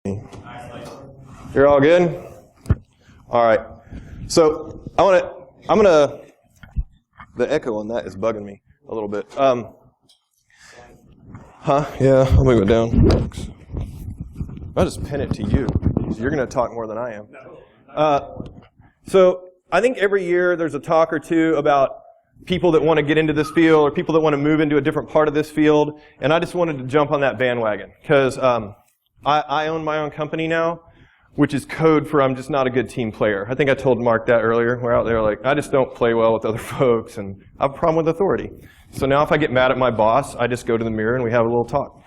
You're all good? All right. So the echo on that is bugging me a little bit. Yeah, I'll move it down. I'll just pin it to you. So you're going to talk more than I am. So I think every year there's a talk or two about people that want to get into this field or people that want to move into a different part of this field. And I just wanted to jump on that bandwagon because I own my own company now, which is code for I'm just not a good team player. I think I told Mark that earlier. We're out there like, I just don't play well with other folks, and I have a problem with authority. So now if I get mad at my boss, I just go to the mirror and we have a little talk.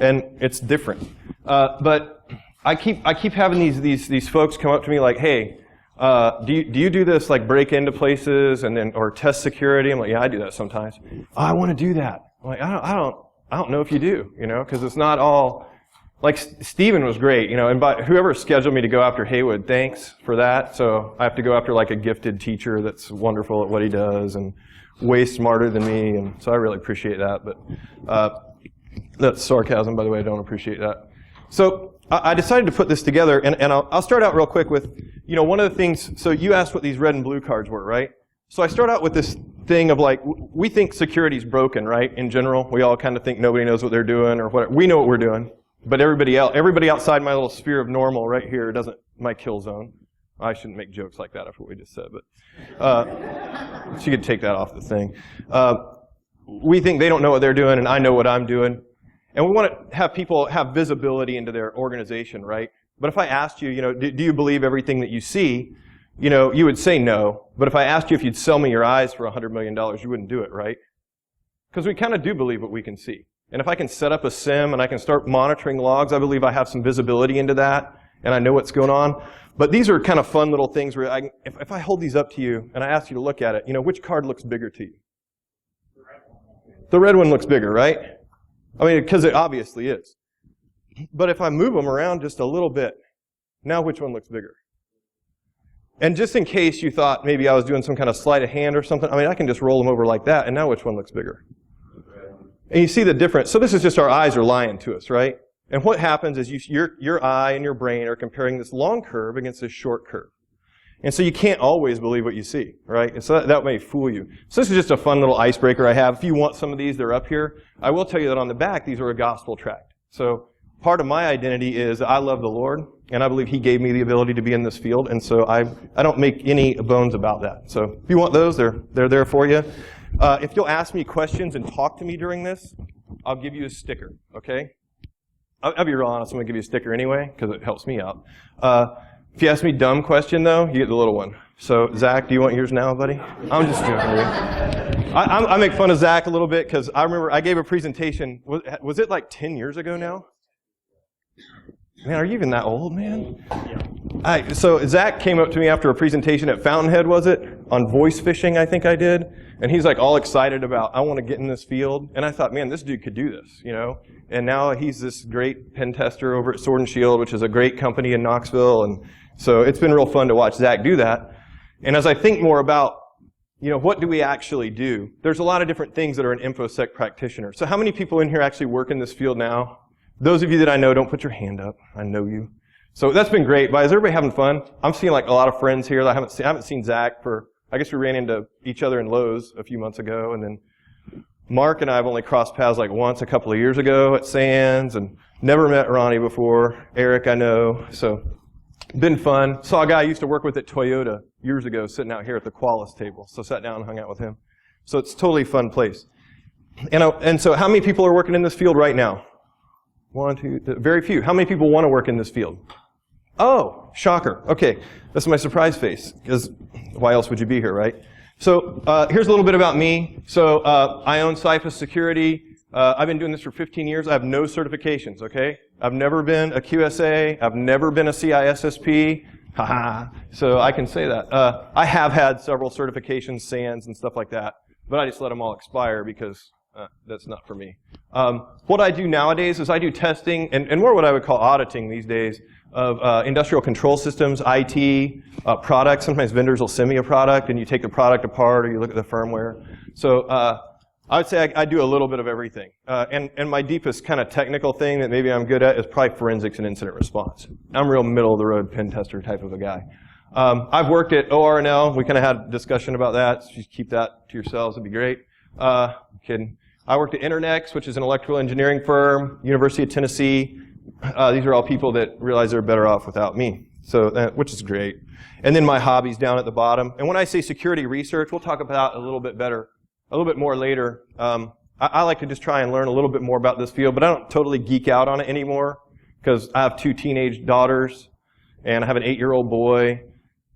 And it's different. But I keep having these folks come up to me like, hey, do you do this, like break into places and then or test security? I'm like, yeah, I do that sometimes. Oh, I want to do that. I'm like, I don't know if you do, because it's not all. Like Steven was great, and whoever scheduled me to go after Haywood, thanks for that. So I have to go after like a gifted teacher that's wonderful at what he does and way smarter than me, and so I really appreciate that. But that's sarcasm, by the way. I don't appreciate that. So I decided to put this together, and I'll start out real quick with, one of the things. So you asked what these red and blue cards were, right? So I start out with this thing of like, we think security's broken, right? In general, we all kind of think nobody knows what they're doing or whatever. We know what we're doing. But everybody outside my little sphere of normal right here doesn't, my kill zone. I shouldn't make jokes like that after what we just said, but she could take that off the thing. We think they don't know what they're doing, and I know what I'm doing. And we want to have people have visibility into their organization, right? But if I asked you, do you believe everything that you see? You would say no. But if I asked you if you'd sell me your eyes for $100 million, you wouldn't do it, right? Because we kind of do believe what we can see. And if I can set up a SIM and I can start monitoring logs, I believe I have some visibility into that, and I know what's going on. But these are kind of fun little things where if I hold these up to you and I ask you to look at it, which card looks bigger to you? The red one looks bigger, right? I mean, because it obviously is. But if I move them around just a little bit, now which one looks bigger? And just in case you thought maybe I was doing some kind of sleight of hand or something, I can just roll them over like that, and now which one looks bigger? And you see the difference. So this is just our eyes are lying to us, right? And what happens is your eye and your brain are comparing this long curve against this short curve. And so you can't always believe what you see, right? And so that may fool you. So this is just a fun little icebreaker I have. If you want some of these, they're up here. I will tell you that on the back, these are a gospel tract. So part of my identity is I love the Lord, and I believe He gave me the ability to be in this field. And so I don't make any bones about that. So if you want those, they're there for you. If you'll ask me questions and talk to me during this, I'll give you a sticker, okay? I'll be real honest, I'm going to give you a sticker anyway, because it helps me out. If you ask me a dumb question, though, you get the little one. So, Zach, do you want yours now, buddy? I'm just joking with you. I make fun of Zach a little bit, because I remember I gave a presentation, was it like 10 years ago now? Man, are you even that old, man? Yeah. So Zach came up to me after a presentation at Fountainhead, was it? On voice phishing, I think I did. And he's like all excited about, I want to get in this field. And I thought, man, this dude could do this, And now he's this great pen tester over at Sword and Shield, which is a great company in Knoxville. And so it's been real fun to watch Zach do that. And as I think more about, what do we actually do? There's a lot of different things that are an infosec practitioner. So how many people in here actually work in this field now? Those of you that I know, don't put your hand up. I know you. So that's been great. But is everybody having fun? I'm seeing like a lot of friends here that I haven't seen Zach for, I guess we ran into each other in Lowe's a few months ago. And then Mark and I have only crossed paths like once a couple of years ago at Sands, and never met Ronnie before. Eric, I know. So been fun. Saw a guy I used to work with at Toyota years ago sitting out here at the Qualis table. So sat down and hung out with him. So it's a totally fun place. And so how many people are working in this field right now? One, two, very few. How many people want to work in this field? Oh, shocker. Okay, that's my surprise face, because why else would you be here, right? So here's a little bit about me. So I own Cyphus Security. I've been doing this for 15 years. I have no certifications, okay? I've never been a QSA. I've never been a CISSP. Haha. So I can say that. I have had several certifications, SANS and stuff like that, but I just let them all expire because that's not for me. What I do nowadays is I do testing and more what I would call auditing these days of industrial control systems, IT, products. Sometimes vendors will send me a product and you take the product apart or you look at the firmware. So I would say I do a little bit of everything. And my deepest kind of technical thing that maybe I'm good at is probably forensics and incident response. I'm a real middle-of-the-road pen tester type of a guy. I've worked at ORNL. We kind of had a discussion about that. So just keep that to yourselves. It'd be great. I'm kidding. I worked at Internex, which is an electrical engineering firm, University of Tennessee. These are all people that realize they're better off without me, so which is great. And then my hobbies down at the bottom. And when I say security research, we'll talk about a little bit more later. I like to just try and learn a little bit more about this field, but I don't totally geek out on it anymore because I have 2 teenage daughters and I have an 8-year-old boy,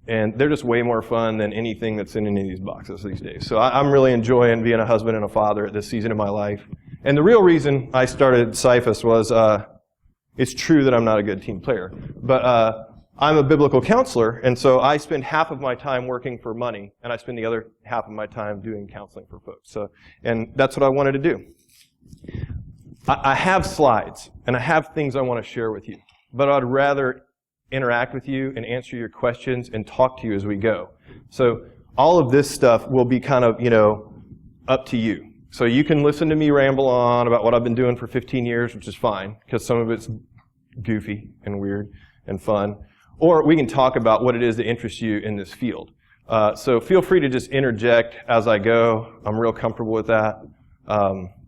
and they're just way more fun than anything that's in any of these boxes these days. So I'm really enjoying being a husband and a father at this season of my life. And the real reason I started Cyphus was it's true that I'm not a good team player, but I'm a biblical counselor, and so I spend half of my time working for money, and I spend the other half of my time doing counseling for folks. So, and that's what I wanted to do. I have slides, and I have things I want to share with you, but I'd rather interact with you and answer your questions and talk to you as we go. So all of this stuff will be kind of, up to you. So you can listen to me ramble on about what I've been doing for 15 years, which is fine, because some of it's goofy and weird and fun. Or we can talk about what it is that interests you in this field. So feel free to just interject as I go. I'm real comfortable with that.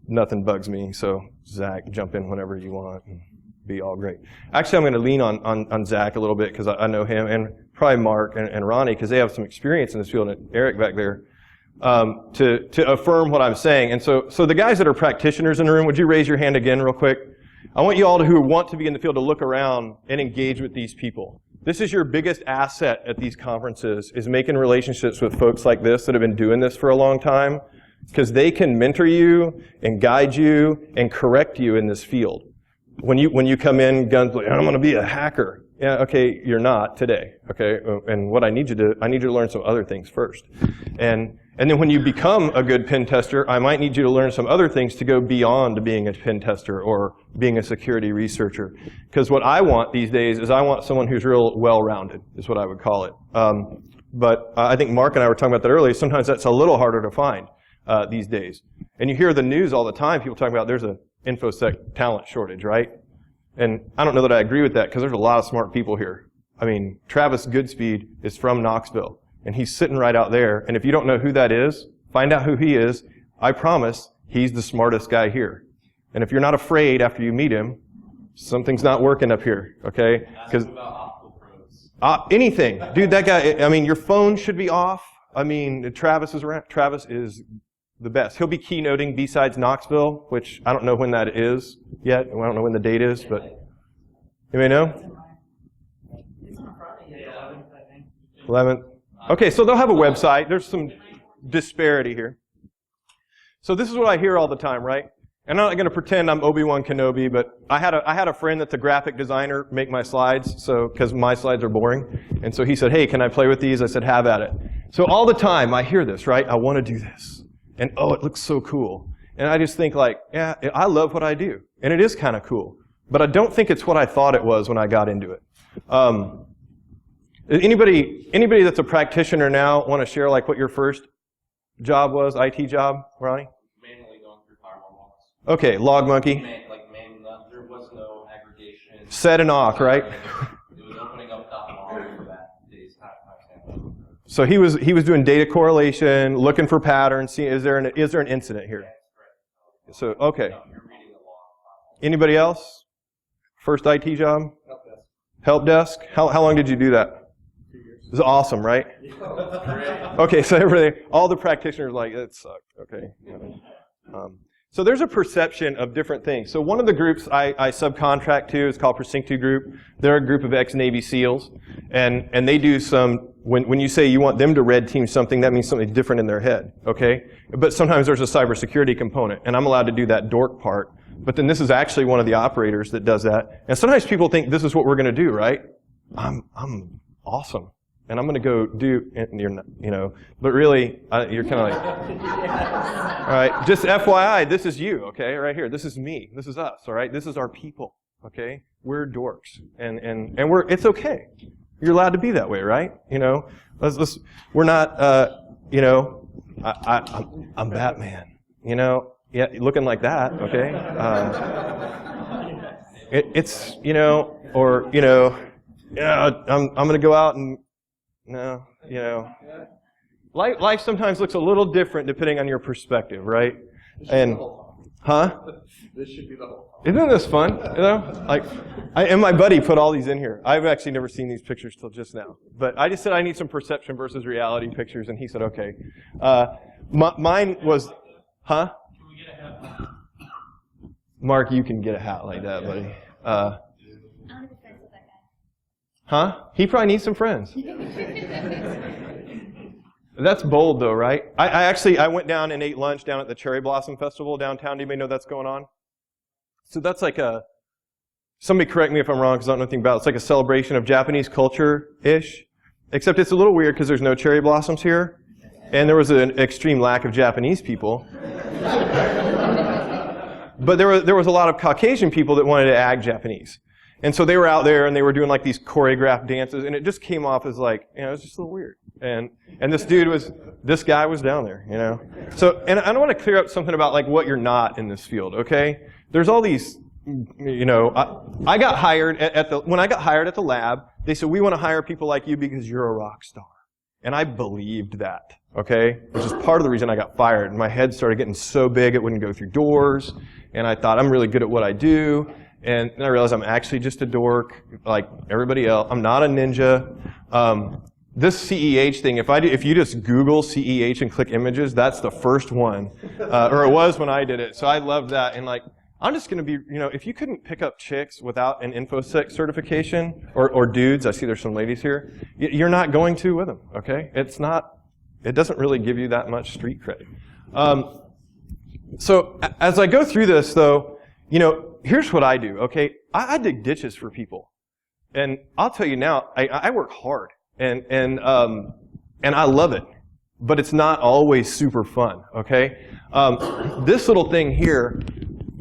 Nothing bugs me, so Zach, jump in whenever you want and be all great. Actually, I'm going to lean on Zach a little bit because I know him, and probably Mark and Ronnie because they have some experience in this field, and Eric back there, to affirm what I'm saying. And so the guys that are practitioners in the room, would you raise your hand again real quick? I want you all who want to be in the field to look around and engage with these people. This is your biggest asset at these conferences, is making relationships with folks like this that have been doing this for a long time, because they can mentor you and guide you and correct you in this field. When you come in, guns like, I'm going to be a hacker. Yeah, okay, you're not today. Okay, and what I need you to learn some other things first. And then when you become a good pen tester, I might need you to learn some other things to go beyond being a pen tester or being a security researcher. Because what I want these days is I want someone who's real well-rounded, is what I would call it. But I think Mark and I were talking about that earlier. Sometimes that's a little harder to find these days. And you hear the news all the time, people talking about there's an infosec talent shortage, right? And I don't know that I agree with that because there's a lot of smart people here. I mean, Travis Goodspeed is from Knoxville, and he's sitting right out there. And if you don't know who that is, find out who he is. I promise he's the smartest guy here. And if you're not afraid after you meet him, something's not working up here, okay? Because anything. Dude, that guy, I mean, your phone should be off. I mean, Travis is around. Travis is the best. He'll be keynoting BSides Knoxville, which I don't know when that is yet. I don't know when the date is, but you may know? 11th. Okay, so they'll have a website. There's some disparity here. So this is what I hear all the time, right? And I'm not going to pretend I'm Obi-Wan Kenobi, but I had a friend that's a graphic designer make my slides, so because my slides are boring. And so he said, hey, can I play with these? I said, have at it. So all the time I hear this, right? I want to do this. And oh, it looks so cool. And I just think like, yeah, I love what I do. And it is kind of cool. But I don't think it's what I thought it was when I got into it. Anybody that's a practitioner now want to share like what your first job was, IT job, Ronnie? Manually going through firewall logs. Okay, log monkey. There was no aggregation. Set and awk, right? It was opening up .log for that day's timestamp. So he was doing data correlation, looking for patterns. See, is there an incident here? So okay. Anybody else? First IT job? Help desk. How long did you do that? 2 years. It was awesome, right? Okay, so all the practitioners are like, it sucked. Okay. So there's a perception of different things. So one of the groups I subcontract to is called Precinct2 Group. They're a group of ex-Navy SEALs, and they do some. When you say you want them to red team something, that means something different in their head. Okay, but sometimes there's a cybersecurity component, and I'm allowed to do that dork part. But then this is actually one of the operators that does that. And sometimes people think this is what we're going to do, right? I'm awesome. And I'm going to go do, and you're not, but really, you're kind of like, all right, just FYI, this is you, okay, right here. This is me. This is us, all right? This is our people, okay? We're dorks, and it's okay. You're allowed to be that way, right? We're not, I'm Batman. yeah, looking like that, okay? It's, or, yeah, I'm going to go out and, no, Life sometimes looks a little different depending on your perspective, right? And, huh? This should be the whole talk. Isn't this fun? And my buddy put all these in here. I've actually never seen these pictures till just now. But I just said I need some perception versus reality pictures, and he said, okay. Mine was, huh? Can we get a hat? Mark, you can get a hat like that, buddy. I want to be friends with that guy. Huh? He probably needs some friends. That's bold, though, right? I went down and ate lunch down at the Cherry Blossom Festival downtown. Do anybody know that's going on? So that's like somebody correct me if I'm wrong because I don't know anything about it. It's like a celebration of Japanese culture-ish, except it's a little weird because there's no cherry blossoms here, and there was an extreme lack of Japanese people. But there was a lot of Caucasian people that wanted to act Japanese. And so they were out there and they were doing like these choreographed dances, and it just came off as like, it was just a little weird. And this guy was down there, So, and I want to clear up something about like what you're not in this field, okay? There's all these, I got hired when I got hired at the lab, they said, we want to hire people like you because you're a rock star. And I believed that, okay? Which is part of the reason I got fired. And my head started getting so big it wouldn't go through doors. And I thought, I'm really good at what I do. And then I realized I'm actually just a dork, like everybody else. I'm not a ninja. This CEH thing, if you just Google CEH and click images, that's the first one. Or it was when I did it. So I loved that. And like, I'm just going to be, if you couldn't pick up chicks without an infosec certification, or dudes, I see there's some ladies here, you're not going to with them, okay? It doesn't really give you that much street cred. So as I go through this, though, here's what I do, okay? I dig ditches for people. And I'll tell you now, I work hard, and I love it. But it's not always super fun, okay? This little thing here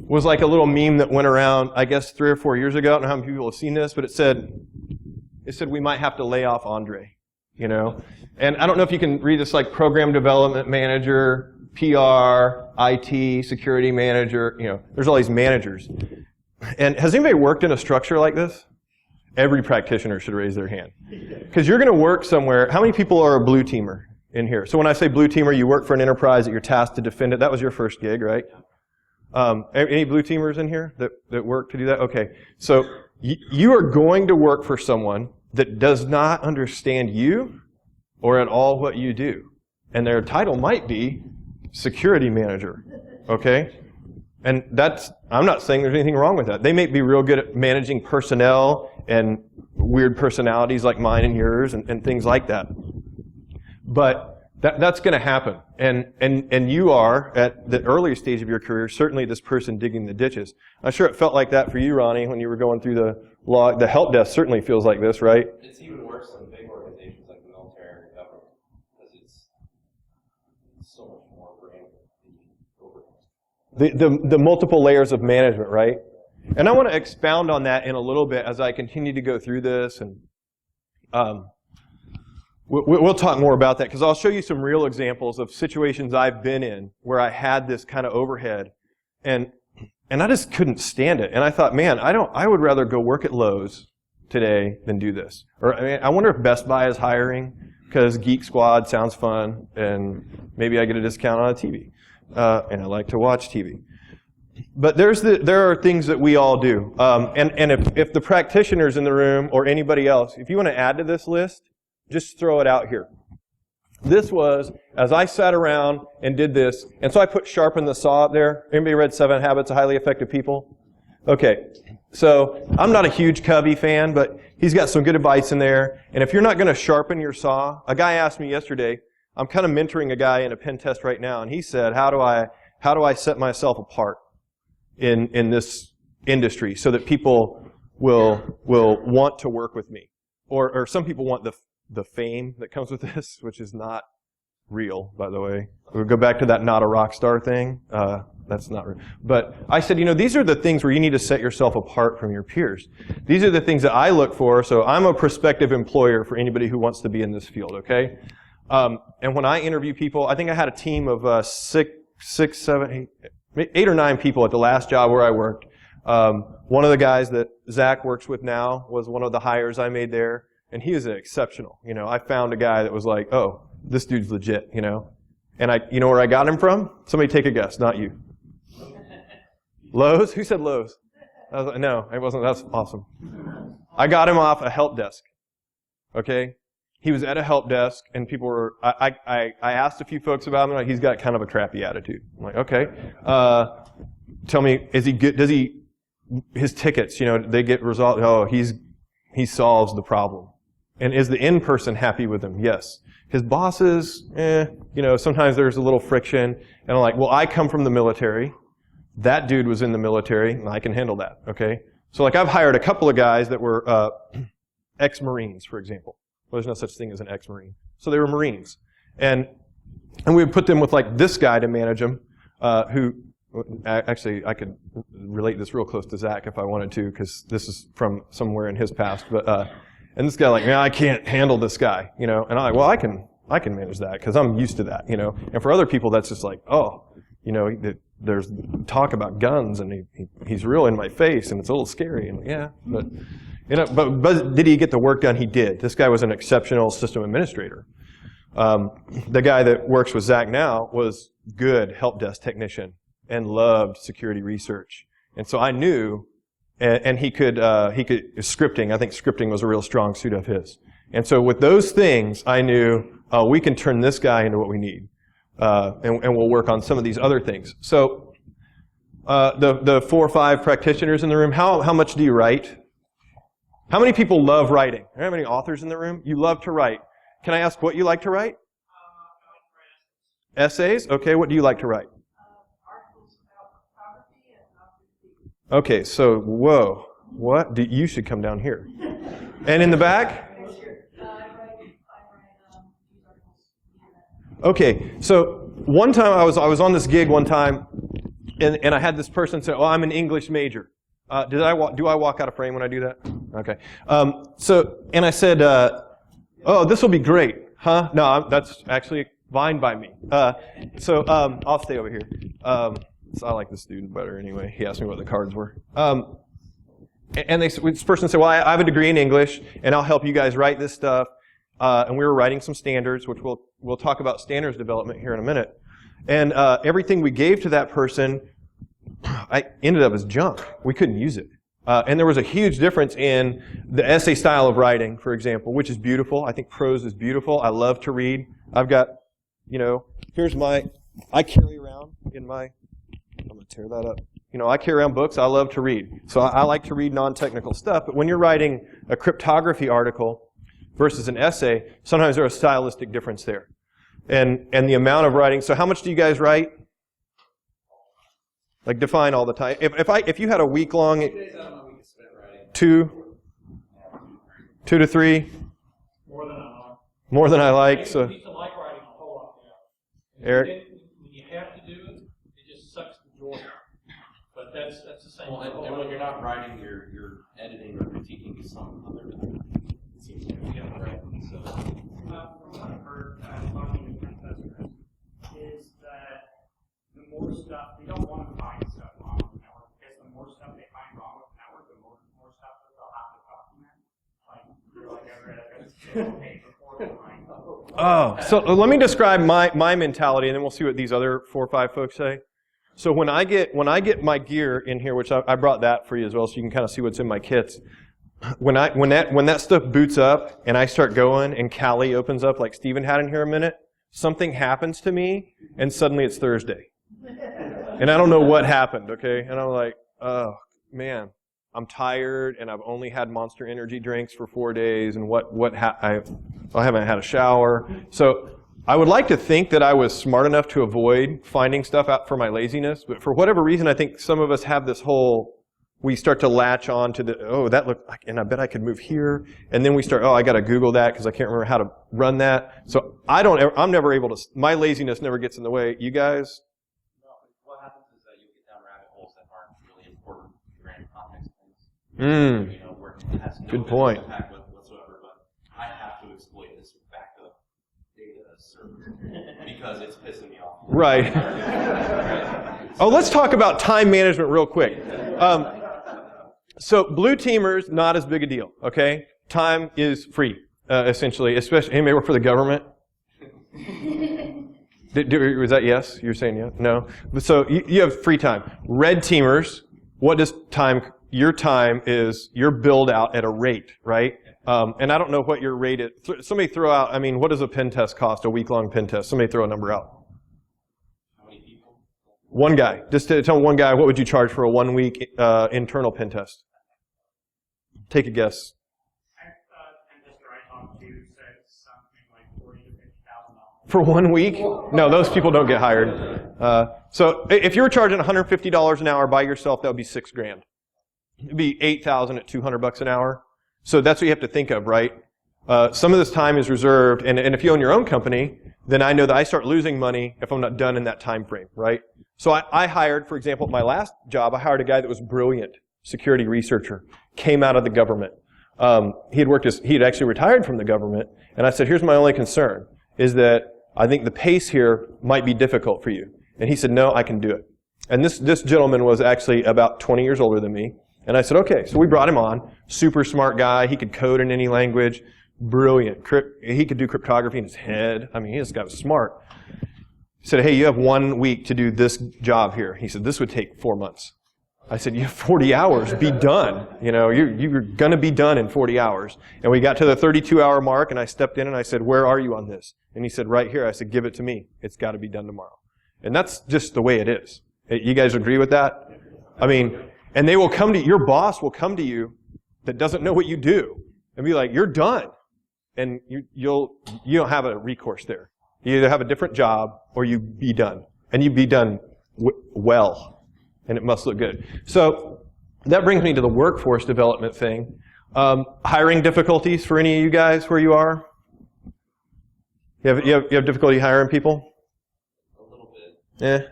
was like a little meme that went around, I guess, 3 or 4 years ago. I don't know how many people have seen this, but it said we might have to lay off Andre, And I don't know if you can read this, like program development manager, PR, IT, security manager, there's all these managers. And has anybody worked in a structure like this? Every practitioner should raise their hand. Because you're going to work somewhere. How many people are a blue teamer in here? So when I say blue teamer, you work for an enterprise that you're tasked to defend it. That was your first gig, right? Any blue teamers in here that work to do that? Okay. So you are going to work for someone that does not understand you or at all what you do. And their title might be security manager, okay? And I'm not saying there's anything wrong with that. They may be real good at managing personnel and weird personalities like mine and yours and things like that. But that's going to happen. And you are, at the earlier stage of your career, certainly this person digging the ditches. I'm sure it felt like that for you, Ronnie, when you were going through the help desk certainly feels like this, right? It's even worse in big organizations like the military and government, because it's so much more brain overhead. The multiple layers of management, right? And I want to expound on that in a little bit as I continue to go through this, and we'll talk more about that, because I'll show you some real examples of situations I've been in where I had this kind of overhead, and I just couldn't stand it. And I thought, man, I would rather go work at Lowe's today than do this. Or I wonder if Best Buy is hiring, because Geek Squad sounds fun, and maybe I get a discount on a TV. And I like to watch TV. But there are things that we all do. And if the practitioners in the room or anybody else, if you want to add to this list, just throw it out here. This was, as I sat around and did this, and so I put sharpen the saw up there. Anybody read 7 Habits of Highly Effective People? Okay, so I'm not a huge Covey fan, but he's got some good advice in there. And if you're not going to sharpen your saw, a guy asked me yesterday, I'm kind of mentoring a guy in a pen test right now, and he said, how do I set myself apart in this industry so that people will want to work with me? Or some people want the fame that comes with this, which is not real, by the way. We'll go back to that not a rock star thing. That's not real. But I said, these are the things where you need to set yourself apart from your peers. These are the things that I look for. So I'm a prospective employer for anybody who wants to be in this field, okay? And when I interview people, I think I had a team of 6, 7, 8 or 9 people at the last job where I worked. One of the guys that Zach works with now was one of the hires I made there, and he is exceptional. You know, I found a guy that was like, oh, this dude's legit, you know. And you know where I got him from? Somebody take a guess, not you. Lowe's? Who said Lowe's? I was like, no, it wasn't. That's awesome. I got him off a help desk. Okay? He was at a help desk, and people were, I asked a few folks about him, like, he's got kind of a crappy attitude. I'm like, okay. Tell me, is he good? Does he, his tickets, you know, they get resolved? Oh, he solves the problem. And is the in-person happy with him? Yes. His bosses, you know, sometimes there's a little friction. And I'm like, well, I come from the military. That dude was in the military, and I can handle that, okay? So, like, I've hired a couple of guys that were ex-Marines, for example. Well, there's no such thing as an ex-Marine. So they were Marines. And we would put them with, like, this guy to manage them, who, actually, I could relate this real close to Zach if I wanted to, because this is from somewhere in his past. But and this guy, like, man, I can't handle this guy, you know. And I'm like, well, I can manage that, because I'm used to that, you know. And for other people, that's just like, oh, you know, there's talk about guns, and he's real in my face, and it's a little scary. And yeah, but you know, but did he get the work done? He did. This guy was an exceptional system administrator. The guy that works with Zach now was good help desk technician and loved security research, and so I knew, and he could scripting. I think scripting was a real strong suit of his. And so with those things, I knew we can turn this guy into what we need. And we'll work on some of these other things. So the 4 or 5 practitioners in the room, how much do you write? How many people love writing? Are there any authors in the room? You love to write. Can I ask what you like to write? Essays? Okay, what do you like to write? Articles about photography and Okay, so, whoa. What? You should come down here. And in the back? Okay, so one time I was on this gig one time, and I had this person say, "Oh, I'm an English major." Do I walk out of frame when I do that? Okay. And I said, "Oh, this will be great, huh?" No, that's actually fine by me. I'll stay over here. So I like this student better anyway. He asked me what the cards were. And this person said, "Well, I have a degree in English, and I'll help you guys write this stuff." And we were writing some standards, which we'll talk about standards development here in a minute. And everything we gave to that person, I ended up as junk. We couldn't use it. And there was a huge difference in the essay style of writing, for example, which is beautiful. I think prose is beautiful. I love to read. I've got, you know, I carry around I'm going to tear that up. You know, I carry around books. I love to read. So I like to read non-technical stuff. But when you're writing a cryptography article versus an essay, sometimes there's a stylistic difference there. And the amount of writing. So how much do you guys write? Like, define all the time. If you had a week long, 2 to 3. More than I like. So. I used to like writing a whole lot. Yeah. Eric. When you have to do it, it just sucks the joy out. But that's the same. Well, and when you're not writing, you're editing or critiquing some other. It seems like you have right. So. From what I've heard talking to professors is that the more stuff, they don't want to find stuff wrong with the network, because the more stuff they find wrong with the network, the more stuff that they'll have to document. Like I read a paper before the line. Oh, so let me describe my mentality, and then we'll see what these other 4 or 5 folks say. So when I get my gear in here, which I brought that for you as well, so you can kind of see what's in my kits. When that stuff boots up and I start going and Callie opens up like Steven had in here a minute, something happens to me and suddenly it's Thursday. And I don't know what happened, okay? And I'm like, oh, man, I'm tired and I've only had Monster Energy drinks for 4 days and I haven't had a shower. So I would like to think that I was smart enough to avoid finding stuff out for my laziness, but for whatever reason, I think some of us have this we start to latch on to that looked like, and I bet I could move here. And then we start, I got to Google that because I can't remember how to run that. So I'm never able to, my laziness never gets in the way. You guys? No, what happens is that you get down rabbit holes that aren't really important grand context things. You know, where it has no Good point. impact whatsoever, but I have to exploit this backup data server because it's pissing me off. Right. Oh, let's talk about time management real quick. So blue teamers, not as big a deal, okay? Time is free, essentially, especially, anybody work for the government? Was that yes? You're saying yes? No? So you have free time. Red teamers, what does time, your time is, your build out at a rate, right? And I don't know what your rate is. Somebody throw out, I mean, what does a pen test cost, a week-long pen test? Somebody throw a number out. How many people? One guy. Just to tell one guy, what would you charge for a 1 week internal pen test? Take a guess. I pen tester I talked to said something like $40,000 to $50,000. For 1 week? No, those people don't get hired. So if you were charging $150 an hour by yourself, that would be $6,000. It'd be $8,000 at $200 an hour. So that's what you have to think of, right? Some of this time is reserved, and if you own your own company, then I know that I start losing money if I'm not done in that time frame, right? So I hired, for example, my last job, I hired a guy that was brilliant, security researcher, came out of the government. He had actually retired from the government, and I said, here's my only concern, is that I think the pace here might be difficult for you. And he said, no, I can do it. And this gentleman was actually about 20 years older than me. And I said, okay. So we brought him on. Super smart guy. He could code in any language. Brilliant. He could do cryptography in his head. I mean, this guy was smart. He said, hey, you have 1 week to do this job here. He said, this would take 4 months. I said, you have 40 hours. Be done. You know, you're going to be done in 40 hours. And we got to the 32-hour mark, and I stepped in and I said, where are you on this? And he said, right here. I said, give it to me. It's got to be done tomorrow. And that's just the way it is. You guys agree with that? I mean, and they will come to your boss will come to you that doesn't know what you do and be like, you're done. And you don't have a recourse there. You either have a different job or you be done. And you be done well. And it must look good. So that brings me to the workforce development thing. Hiring difficulties for any of you guys where you are? You have difficulty hiring people? A little bit. Yeah.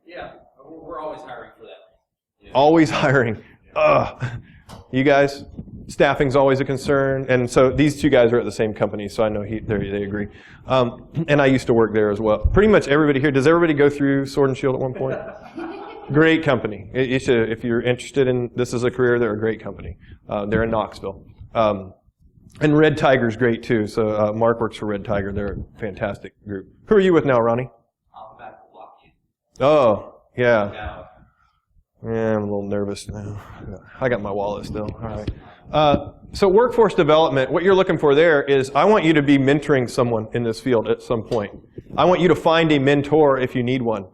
Yeah, we're always hiring for that. Yeah. Always hiring. You guys, staffing's always a concern. And so these two guys are at the same company, so I know they agree. And I used to work there as well. Pretty much everybody here, does everybody go through Sword and Shield at one point? Great company. If you're interested in this as a career, they're a great company. They're in Knoxville. And Red Tiger's great too. So Mark works for Red Tiger. They're a fantastic group. Who are you with now, Ronnie? I'm back to Lockheed. Oh, yeah. Now, Yeah, I'm a little nervous now. I got my wallet still. All right. So workforce development, what you're looking for there is I want you to be mentoring someone in this field at some point. I want you to find a mentor if you need one.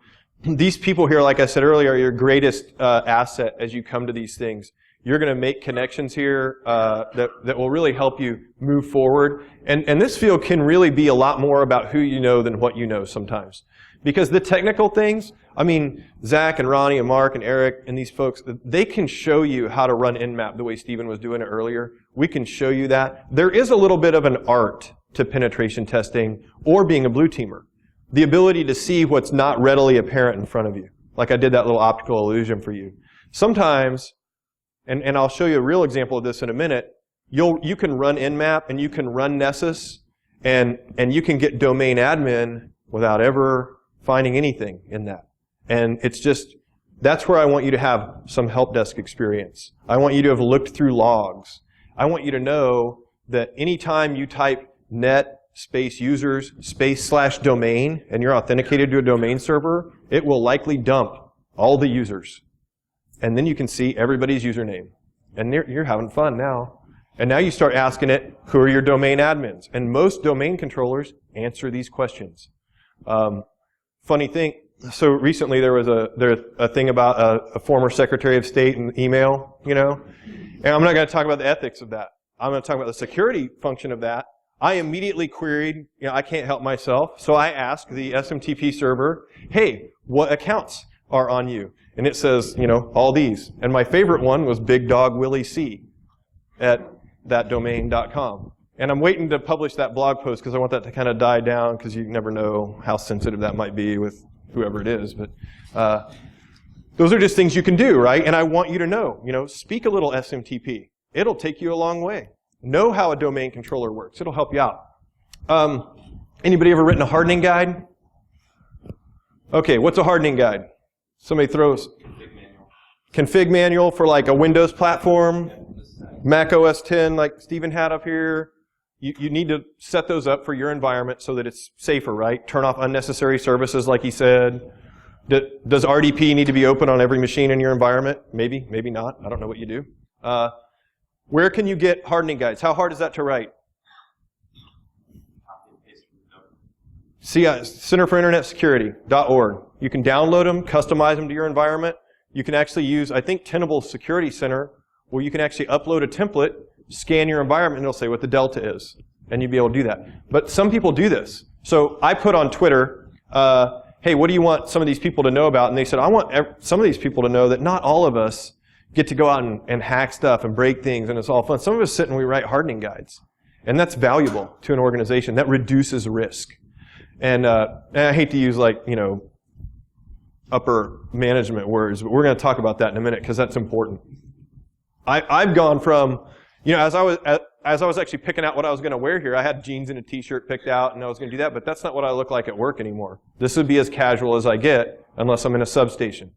These people here, like I said earlier, are your greatest asset as you come to these things. You're going to make connections here that will really help you move forward. And this field can really be a lot more about who you know than what you know sometimes. Because the technical things, I mean, Zach and Ronnie and Mark and Eric and these folks, they can show you how to run Nmap the way Stephen was doing it earlier. We can show you that. There is a little bit of an art to penetration testing or being a blue teamer. The ability to see what's not readily apparent in front of you. Like I did that little optical illusion for you. Sometimes, and I'll show you a real example of this in a minute, you can run Nmap and you can run Nessus and you can get domain admin without ever finding anything in that. And it's just, that's where I want you to have some help desk experience. I want you to have looked through logs. I want you to know that anytime you type net space users space / domain and you're authenticated to a domain server, it will likely dump all the users. And then you can see everybody's username. And you're having fun now. And now you start asking it, who are your domain admins? And most domain controllers answer these questions. Funny thing, so recently there was a thing about a former Secretary of State and email, you know. And I'm not going to talk about the ethics of that. I'm going to talk about the security function of that. I immediately queried, you know, I can't help myself, so I asked the SMTP server, hey, what accounts are on you? And it says, you know, all these. And my favorite one was Big Dog Willie C at thatdomain.com. And I'm waiting to publish that blog post because I want that to kind of die down because you never know how sensitive that might be with whoever it is. But those are just things you can do, right? And I want you to know, you know, speak a little SMTP. It'll take you a long way. Know how a domain controller works. It'll help you out. Anybody ever written a hardening guide? Okay, what's a hardening guide? Somebody throws Config manual. config manual for like a Windows platform, Mac OS 10 like Steven had up here. You need to set those up for your environment so that it's safer, right? Turn off unnecessary services like he said. Does RDP need to be open on every machine in your environment? Maybe, maybe not. I don't know what you do. Where can you get hardening guides? How hard is that to write? Center for Internet Security.org. You can download them, customize them to your environment. You can actually use, I think, Tenable Security Center, where you can actually upload a template, scan your environment, and it'll say what the delta is. And you'll be able to do that. But some people do this. So I put on Twitter, hey, what do you want some of these people to know about? And they said, I want some of these people to know that not all of us get to go out and hack stuff and break things, and it's all fun. Some of us sit and we write hardening guides. And that's valuable to an organization. That reduces risk. And I hate to use like, upper management words, but we're going to talk about that in a minute because that's important. I've gone from, as I was actually picking out what I was going to wear here, I had jeans and a t-shirt picked out and I was going to do that, but that's not what I look like at work anymore. This would be as casual as I get unless I'm in a substation.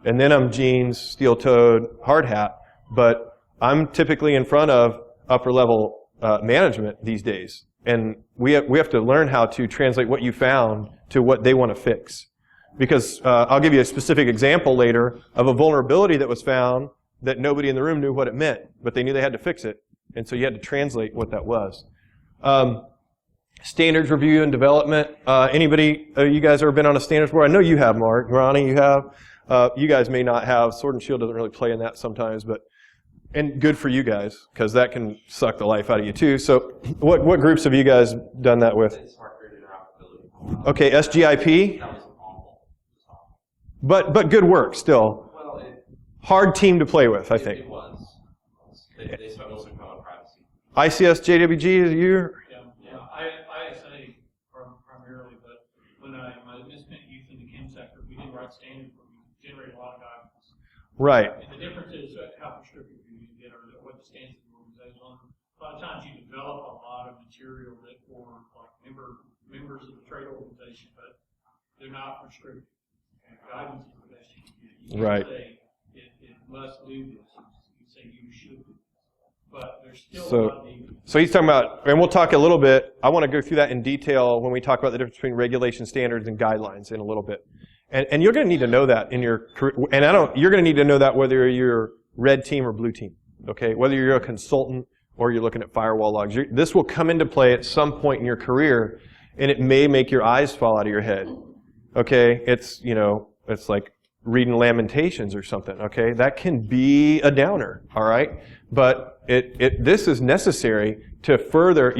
And then I'm jeans, steel-toed, hard hat, but I'm typically in front of upper level management these days. And we have to learn how to translate what you found to what they want to fix. Because I'll give you a specific example later of a vulnerability that was found that nobody in the room knew what it meant, but they knew they had to fix it. And so you had to translate what that was. Standards review and development. Anybody, you guys ever been on a standards board? I know you have, Mark. Ronnie, you have. You guys may not have. Sword and Shield doesn't really play in that sometimes, but and good for you guys, because that can suck the life out of you too. So what groups have you guys done that with? Smart grid interoperability. Okay, SGIP. That was awful. But good work still. Well, Hard team to play with, I think. It was. They spent most of the time on privacy. ICS JWG is you? Yeah, ISA primarily, but when I misspent youth in the chem sector, we didn't write standards, but we generated a lot of guidance. Right. And the difference is how prescriptive you get or what the standards of the organization are. A lot of times you develop a lot of material that for like members of the trade organization, but they're not prescriptive. And guidance is the best you can get. You Right. say it must do this. You say you should do this. But there's still a lot of need. So he's talking about, and we'll talk a little bit, I want to go through that in detail when we talk about the difference between regulation standards and guidelines in a little bit. And you're going to need to know that in your career, and you're going to need to know that whether you're red team or blue team, okay? Whether you're a consultant or you're looking at firewall logs. This will come into play at some point in your career, and it may make your eyes fall out of your head, okay? It's, it's like reading Lamentations or something, okay? That can be a downer, all right? But this is necessary to further,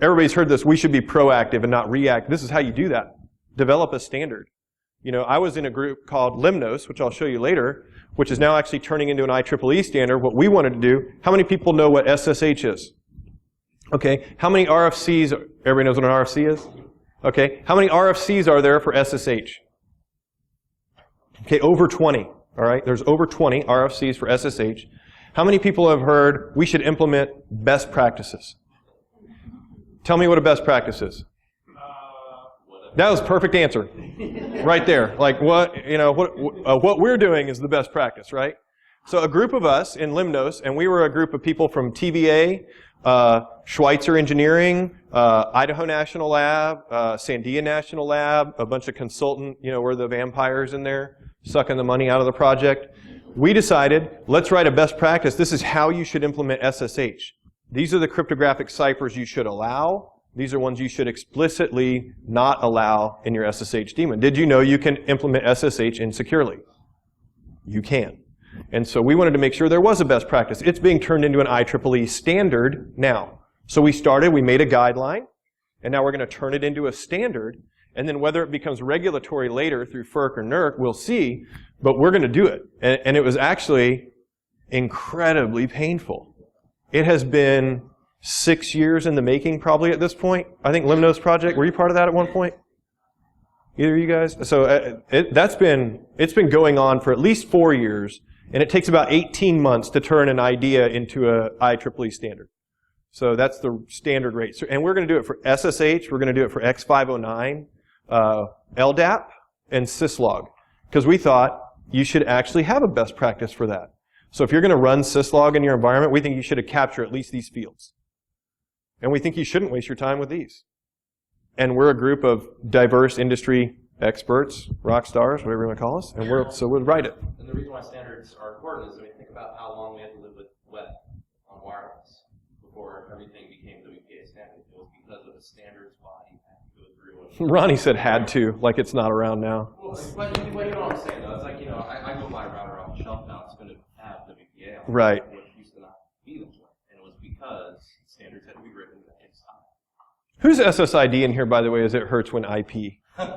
everybody's heard this, we should be proactive and not react. This is how you do that. Develop a standard. I was in a group called Limnos, which I'll show you later, which is now actually turning into an IEEE standard. What we wanted to do, how many people know what SSH is? Okay, how many RFCs, everybody knows what an RFC is? Okay, how many RFCs are there for SSH? Okay, over 20, all right? There's over 20 RFCs for SSH. How many people have heard we should implement best practices? Tell me what a best practice is. That was a perfect answer, right there. Like what we're doing is the best practice, right? So a group of us in Limnos, and we were a group of people from TVA, Schweitzer Engineering, Idaho National Lab, Sandia National Lab, a bunch of consultant, we're the vampires in there, sucking the money out of the project. We decided, let's write a best practice. This is how you should implement SSH. These are the cryptographic ciphers you should allow. These are ones you should explicitly not allow in your SSH daemon. Did you know you can implement SSH insecurely? You can. And so we wanted to make sure there was a best practice. It's being turned into an IEEE standard now. So we made a guideline, and now we're going to turn it into a standard. And then whether it becomes regulatory later through FERC or NERC, we'll see. But we're going to do it. And it was actually incredibly painful. It has been 6 years in the making probably at this point. I think Limnos project, were you part of that at one point? Either of you guys? So it's been going on for at least 4 years, and it takes about 18 months to turn an idea into a IEEE standard. So that's the standard rate. So, and we're going to do it for SSH, we're going to do it for X509, LDAP, and syslog, because we thought you should actually have a best practice for that. So if you're going to run syslog in your environment, we think you should capture at least these fields. And we think you shouldn't waste your time with these. And we're a group of diverse industry experts, rock stars, whatever you want to call us, and so we'll write it. And the reason why standards are important is when you think about how long we had to live with web on wireless before everything became WPA standard. It was because of the standards body had to go through. Ronnie said had to, like it's not around now. Well, but you know what I'm saying, though. It's like, I go buy a router off the shelf now. It's going to have WPA on it. Right. It used to not be this way. And it was because standards had to be written that takes time. Who's SSID in here, by the way, as it hurts when IP? Mine is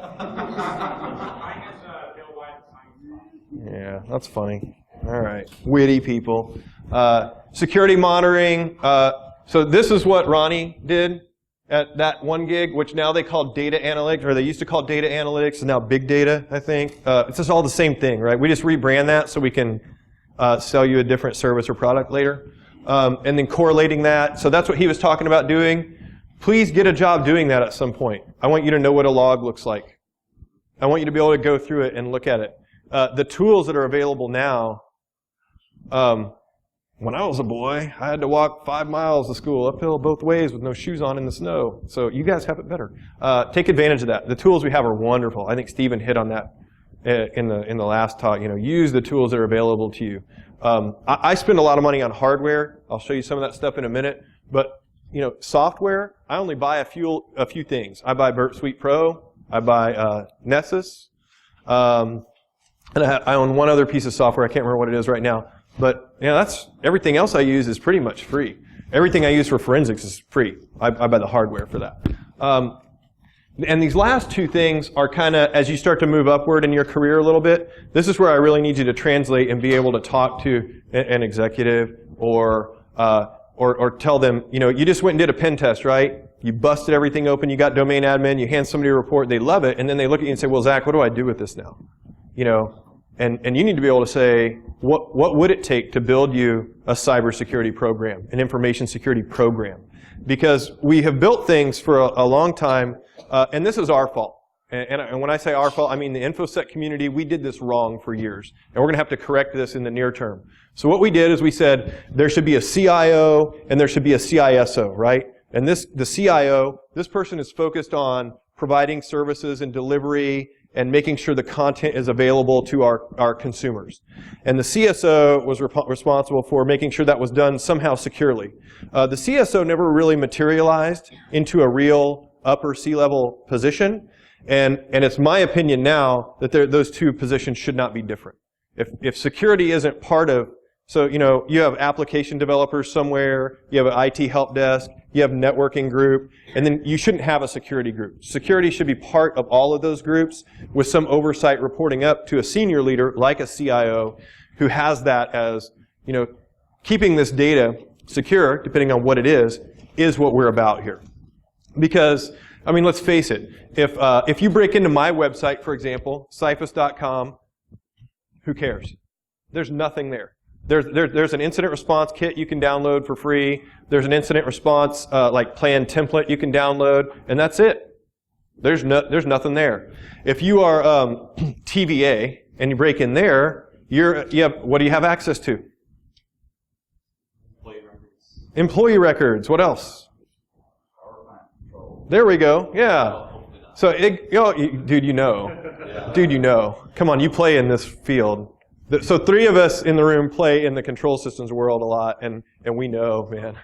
Bill White Science. Yeah, that's funny. All right. Witty people. Security monitoring. So this is what Ronnie did at that 1 gig, which now they call data analytics, or they used to call data analytics, and now big data, I think. It's just all the same thing, right? We just rebrand that so we can sell you a different service or product later. And then correlating that. So that's what he was talking about doing. Please get a job doing that at some point. I want you to know what a log looks like. I want you to be able to go through it and look at it. The tools that are available now, when I was a boy, I had to walk 5 miles to school uphill both ways with no shoes on in the snow. So you guys have it better. Take advantage of that. The tools we have are wonderful. I think Stephen hit on that in the last talk. Use the tools that are available to you. I spend a lot of money on hardware. I'll show you some of that stuff in a minute. But software, I only buy a few things. I buy Burp Suite Pro. I buy Nessus. And I own one other piece of software. I can't remember what it is right now. But that's everything else I use is pretty much free. Everything I use for forensics is free. I buy the hardware for that. And these last two things are kind of, as you start to move upward in your career a little bit, this is where I really need you to translate and be able to talk to an executive or tell them, you just went and did a pen test, right? You busted everything open, you got domain admin, you hand somebody a report, they love it, and then they look at you and say, well, Zach, what do I do with this now? And you need to be able to say, what would it take to build you a cybersecurity program, an information security program? Because we have built things for a long time, and this is our fault. And when I say our fault, I mean the infosec community, we did this wrong for years. And we're going to have to correct this in the near term. So what we did is we said there should be a CIO and there should be a CISO, right? And the CIO, this person is focused on providing services and delivery and making sure the content is available to our consumers. And the CSO was responsible for making sure that was done somehow securely. The CSO never really materialized into a real upper C-level position. And it's my opinion now that those two positions should not be different. If security isn't part of, so you have application developers somewhere, you have an IT help desk, you have networking group, and then you shouldn't have a security group. Security should be part of all of those groups with some oversight reporting up to a senior leader like a CIO who has that as, keeping this data secure, depending on what it is what we're about here. Because, let's face it, if you break into my website, for example, cyphus.com, who cares? There's nothing there. There's an incident response kit you can download for free. There's an incident response plan template you can download, and that's it. There's nothing there. If you are TVA and you break in there, what do you have access to? Employee records. Employee records. What else? There we go. Yeah. So, dude, come on, you play in this field. So 3 of us in the room play in the control systems world a lot, and we know, man.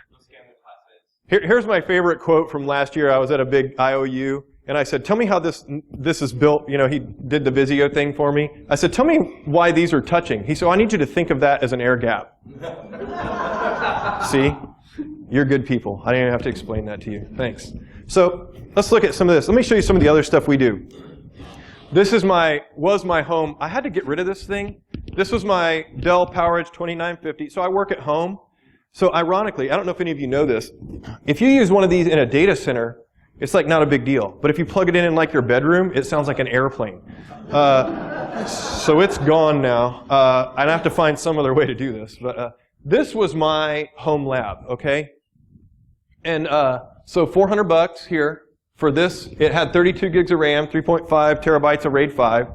Here's my favorite quote from last year. I was at a big IOU, and I said, tell me how this is built. He did the Visio thing for me. I said, tell me why these are touching. He said, I need you to think of that as an air gap. See? You're good people. I didn't even have to explain that to you. Thanks. So let's look at some of this. Let me show you some of the other stuff we do. This was my home. I had to get rid of this thing. This was my Dell PowerEdge 2950. So I work at home. So ironically, I don't know if any of you know this, if you use one of these in a data center, it's not a big deal. But if you plug it in your bedroom, it sounds like an airplane. So it's gone now. I'd have to find some other way to do this. But this was my home lab, okay? And so $400 here for this. It had 32 gigs of RAM, 3.5 terabytes of RAID 5.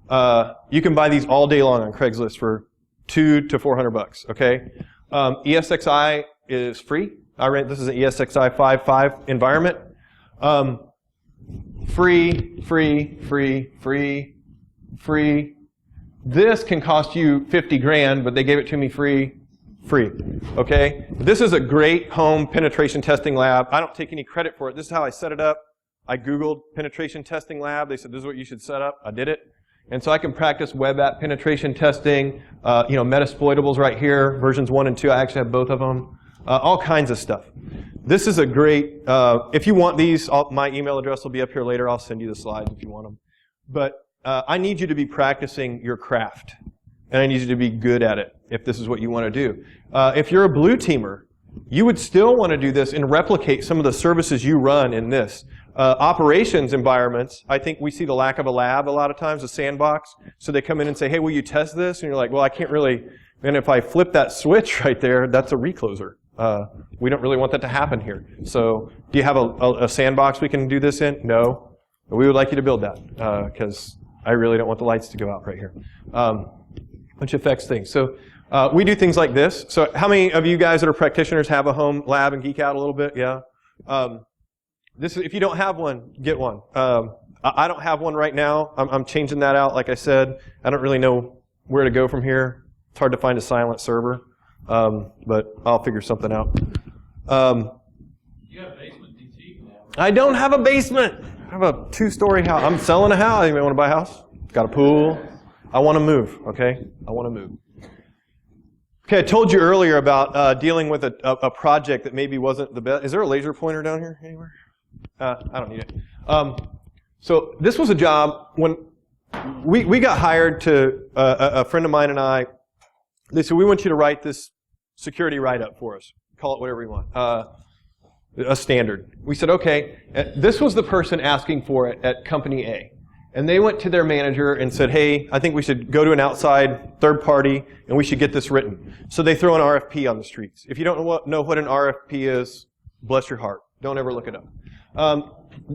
You can buy these all day long on Craigslist for $200 to $400, okay? ESXi is free. This is an ESXi 5.5 environment. Free. This can cost you 50 grand, but they gave it to me free, okay? This is a great home penetration testing lab. I don't take any credit for it. This is how I set it up. I Googled penetration testing lab. They said, this is what you should set up. I did it. And so I can practice web app penetration testing, Metasploitables right here, versions 1 and 2. I actually have both of them. All kinds of stuff. This is a great, if you want these, my email address will be up here later. I'll send you the slides if you want them. But I need you to be practicing your craft. And I need you to be good at it if this is what you want to do. If you're a blue teamer, you would still want to do this and replicate some of the services you run in this. Operations environments, I think we see the lack of a lab a lot of times, a sandbox. So they come in and say, hey, will you test this? And you're like, well, I can't really. And if I flip that switch right there, that's a recloser. We don't really want that to happen here. So do you have a sandbox we can do this in? No. But we would like you to build that because I really don't want the lights to go out right here. Which affects things. So we do things like this. So how many of you guys that are practitioners have a home lab and geek out a little bit? Yeah. This is, if you don't have one, get one. I don't have one right now. I'm changing that out. Like I said, I don't really know where to go from here. It's hard to find a silent server, but I'll figure something out. You have a basement DT? I don't have a basement. I have a 2-story house. I'm selling a house. Anybody want to buy a house? Got a pool. I want to move, okay? I want to move. Okay, I told you earlier about dealing with a project that maybe wasn't the best. Is there a laser pointer down here anywhere? I don't need it. So this was a job when we got hired to, a friend of mine and I, they said, we want you to write this security write-up for us. Call it whatever you want. A standard. We said, okay. This was the person asking for it at company A. And they went to their manager and said, hey, I think we should go to an outside third party and we should get this written. So they throw an RFP on the streets. If you don't know what an RFP is, bless your heart. Don't ever look it up.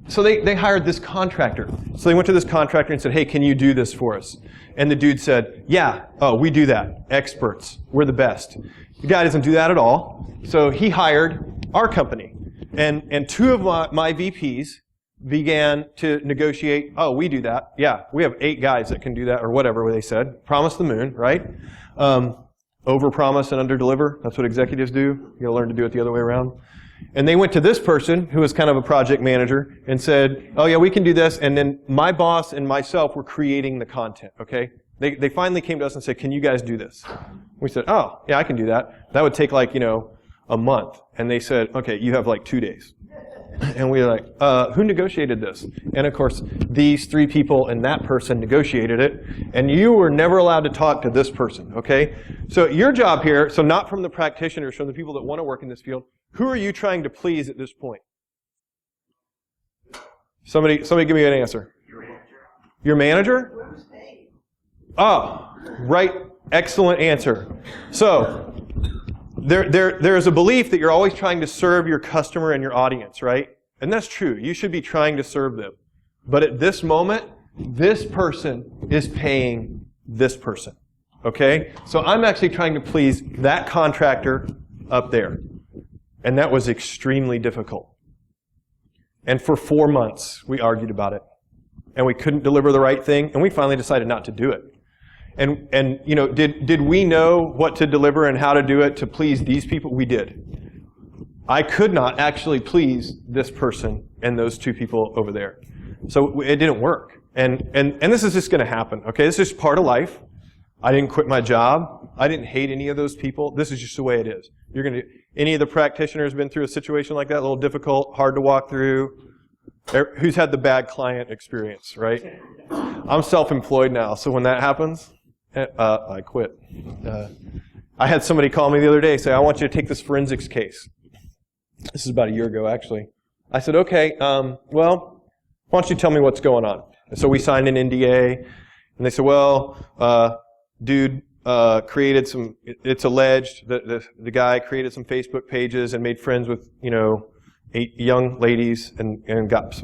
So they hired this contractor. So they went to this contractor and said, hey, can you do this for us? And the dude said, yeah, oh, we do that. Experts. We're the best. The guy doesn't do that at all. So he hired our company. And 2 of my VPs began to negotiate, oh, we do that. Yeah, we have 8 guys that can do that, or whatever they said. Promise the moon, right? Over-promise and under-deliver. That's what executives do. You gotta learn to do it the other way around. And they went to this person, who was kind of a project manager, and said, oh yeah, we can do this. And then my boss and myself were creating the content, okay? They finally came to us and said, can you guys do this? We said, oh, yeah, I can do that. That would take like, a month. And they said, okay, you have like 2 days. And we were like, who negotiated this? And of course, these 3 people and that person negotiated it. And you were never allowed to talk to this person, okay? So your job here, so not from the practitioners, from the people that want to work in this field, who are you trying to please at this point? Somebody give me an answer. Your manager? Oh, right. Excellent answer. So there is a belief that you're always trying to serve your customer and your audience, right? And that's true. You should be trying to serve them. But at this moment, this person is paying this person. Okay? So I'm actually trying to please that contractor up there. And that was extremely difficult. And for 4 months, we argued about it. And we couldn't deliver the right thing, and we finally decided not to do it. And did we know what to deliver and how to do it to please these people? We did. I could not actually please this person and those 2 people over there. So it didn't work. And this is just going to happen, okay? This is just part of life. I didn't quit my job. I didn't hate any of those people. This is just the way it is. You're going to. Any of the practitioners been through a situation like that? A little difficult, hard to walk through? Who's had the bad client experience, right? I'm self-employed now, so when that happens, I quit. I had somebody call me the other day, say, I want you to take this forensics case. This is about a year ago, actually. I said, okay, well, why don't you tell me what's going on? And so we signed an NDA, and they said, well, dude created some, it's alleged that the guy created some Facebook pages and made friends with, 8 young ladies and got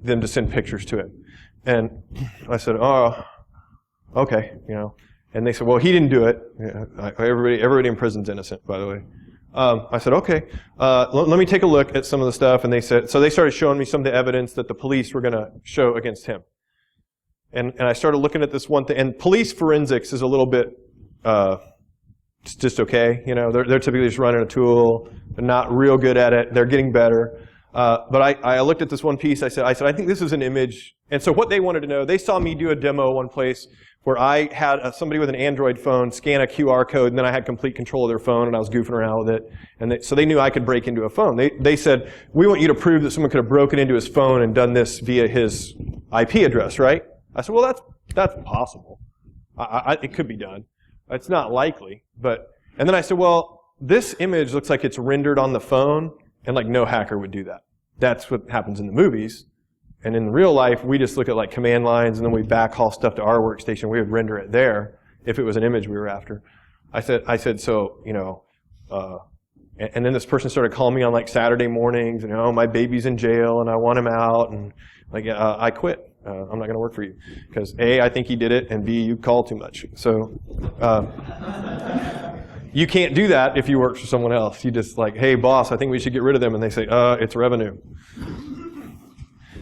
them to send pictures to him. And I said, oh, okay, And they said, well, he didn't do it. Everybody in prison's innocent, by the way. I said, okay, let me take a look at some of the stuff. And they started showing me some of the evidence that the police were going to show against him. And I started looking at this one thing. And police forensics is a little bit it's just okay. They're typically just running a tool. They're not real good at it. They're getting better. But I looked at this one piece. I said, I think this is an image. And so what they wanted to know, they saw me do a demo one place where I had somebody with an Android phone scan a QR code, and then I had complete control of their phone, and I was goofing around with it. And so they knew I could break into a phone. They said, we want you to prove that someone could have broken into his phone and done this via his IP address, right? I said, well, that's possible. It could be done. It's not likely. And then I said, well, this image looks like it's rendered on the phone, and like no hacker would do that. That's what happens in the movies. And in real life, we just look at like command lines, and then we backhaul stuff to our workstation. We would render it there if it was an image we were after. I said, so, and then this person started calling me on like Saturday mornings, and my baby's in jail, and I want him out, and like, I quit. I'm not going to work for you because A, I think he did it, and B, you call too much. So you can't do that if you work for someone else. You just like, hey, boss, I think we should get rid of them, and they say, it's revenue.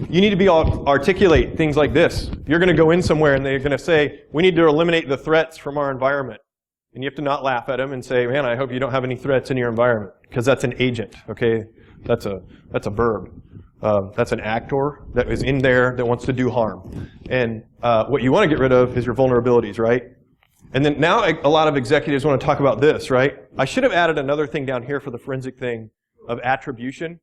You need to be articulate things like this. You're going to go in somewhere, and they're going to say, we need to eliminate the threats from our environment. And you have to not laugh at them and say, man, I hope you don't have any threats in your environment, because that's an agent, okay? That's a verb. That's an actor that is in there that wants to do harm. And what you want to get rid of is your vulnerabilities, right? And then now a lot of executives want to talk about this, right? I should have added another thing down here for the forensic thing of attribution.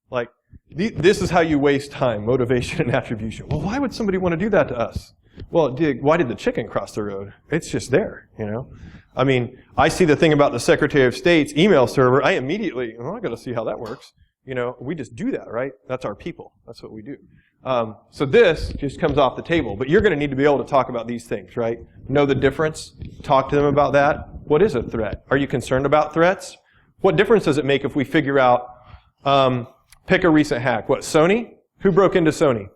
Like, this is how you waste time, motivation and attribution. Well, why would somebody want to do that to us? Well, why did the chicken cross the road? It's just there, I mean, I see the thing about the Secretary of State's email server. I immediately, I got to see how that works. We just do that, right? That's our people. That's what we do. So this just comes off the table. But you're going to need to be able to talk about these things, right? Know the difference. Talk to them about that. What is a threat? Are you concerned about threats? What difference does it make if we figure out, pick a recent hack. What, Sony? Who broke into Sony?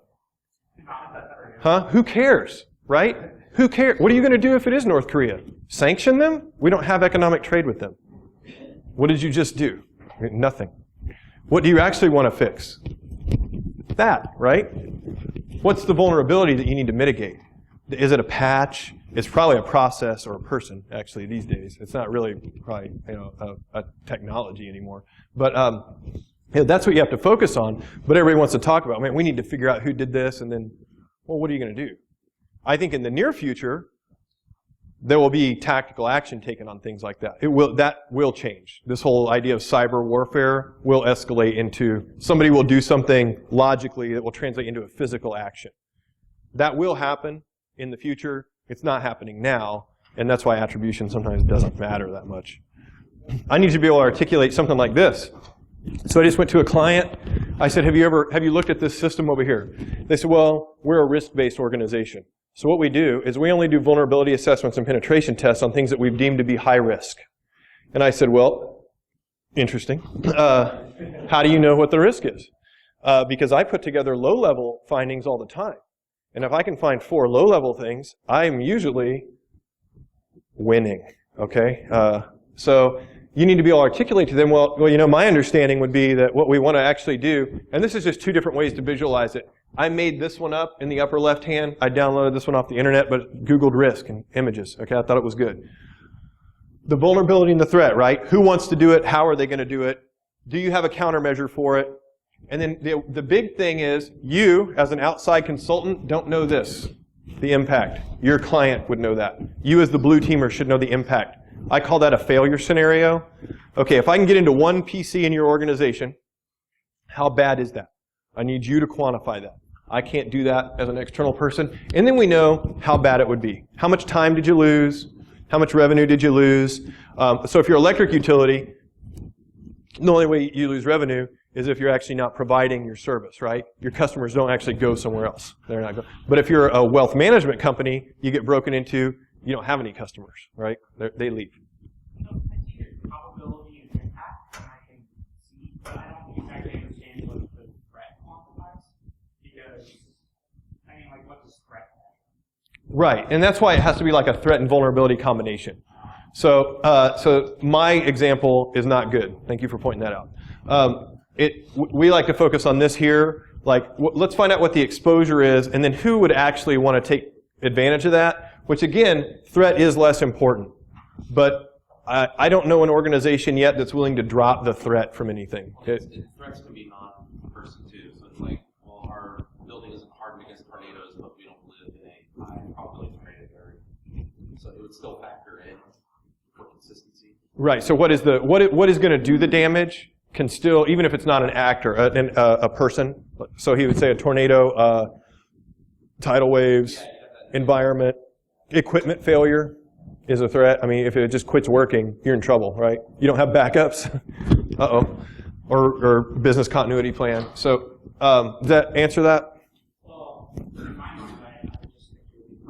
Huh? Who cares, right? Who cares? What are you going to do if it is North Korea? Sanction them? We don't have economic trade with them. What did you just do? Nothing. What do you actually want to fix? That, right? What's the vulnerability that you need to mitigate? Is it a patch? It's probably a process or a person, actually, these days. It's not really probably a technology anymore. But that's what you have to focus on. But everybody wants to talk about, man, we need to figure out who did this, and then, well, what are you going to do? I think in the near future, there will be tactical action taken on things like that. That will change. This whole idea of cyber warfare will escalate into somebody will do something logically that will translate into a physical action. That will happen in the future. It's not happening now, and that's why attribution sometimes doesn't matter that much. I need to be able to articulate something like this. So I just went to a client. I said, have you looked at this system over here? They said, well, we're a risk-based organization. So what we do is we only do vulnerability assessments and penetration tests on things that we've deemed to be high risk. And I said, well, interesting. How do you know what the risk is? Because I put together low-level findings all the time. And if I can find 4 low-level things, I'm usually winning, okay? So you need to be able to articulate to them, well, my understanding would be that what we want to actually do, and this is just 2 different ways to visualize it. I made this one up in the upper left hand. I downloaded this one off the internet, but Googled risk and images. Okay, I thought it was good. The vulnerability and the threat, right? Who wants to do it? How are they going to do it? Do you have a countermeasure for it? And then the big thing is, you, as an outside consultant, don't know this, the impact. Your client would know that. You, as the blue teamer, should know the impact. I call that a failure scenario. Okay, if I can get into one PC in your organization, how bad is that? I need you to quantify that. I can't do that as an external person. And then we know how bad it would be. How much time did you lose? How much revenue did you lose? So if you're an electric utility, the only way you lose revenue is if you're actually not providing your service, right? Your customers don't actually go somewhere else. They're not going. But if you're a wealth management company, you get broken into, you don't have any customers, right? They leave. I see your probability and impact, and I can see, but I don't exactly understand what the threat quantifies. Because, what does threat mean? Right, and that's why it has to be like a threat and vulnerability combination. So, so my example is not good. Thank you for pointing that out. We like to focus on this here. Like, let's find out what the exposure is, and then who would actually want to take advantage of that. Which again, threat is less important. But I don't know an organization yet that's willing to drop the threat from anything. Threats can be non-person too. So it's like, well, our building isn't hardened against tornadoes, but we don't live in a high probability tornado area. So it would still factor in for consistency. Right. So what is going to do the damage can still, even if it's not an actor, a person. So he would say a tornado, tidal waves, environment, equipment failure is a threat. I mean, if it just quits working, you're in trouble, right? You don't have backups. Uh-oh. Or business continuity plan. So does that answer that? Well, in my mind, I just think it would be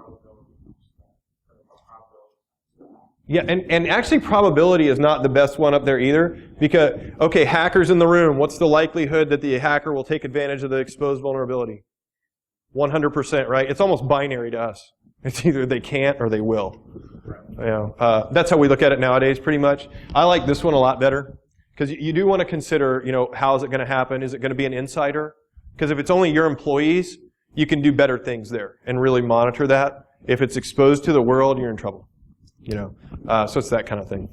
probability. Yeah, and actually probability is not the best one up there either. Because, okay, hackers in the room, what's the likelihood that the hacker will take advantage of the exposed vulnerability? 100%, right? It's almost binary to us. It's either they can't or they will. You know, that's how we look at it nowadays, pretty much. I like this one a lot better because you do want to consider, you know, how is it going to happen? Is it going to be an insider? Because if it's only your employees, you can do better things there and really monitor that. If it's exposed to the world, you're in trouble. You know, so it's that kind of thing.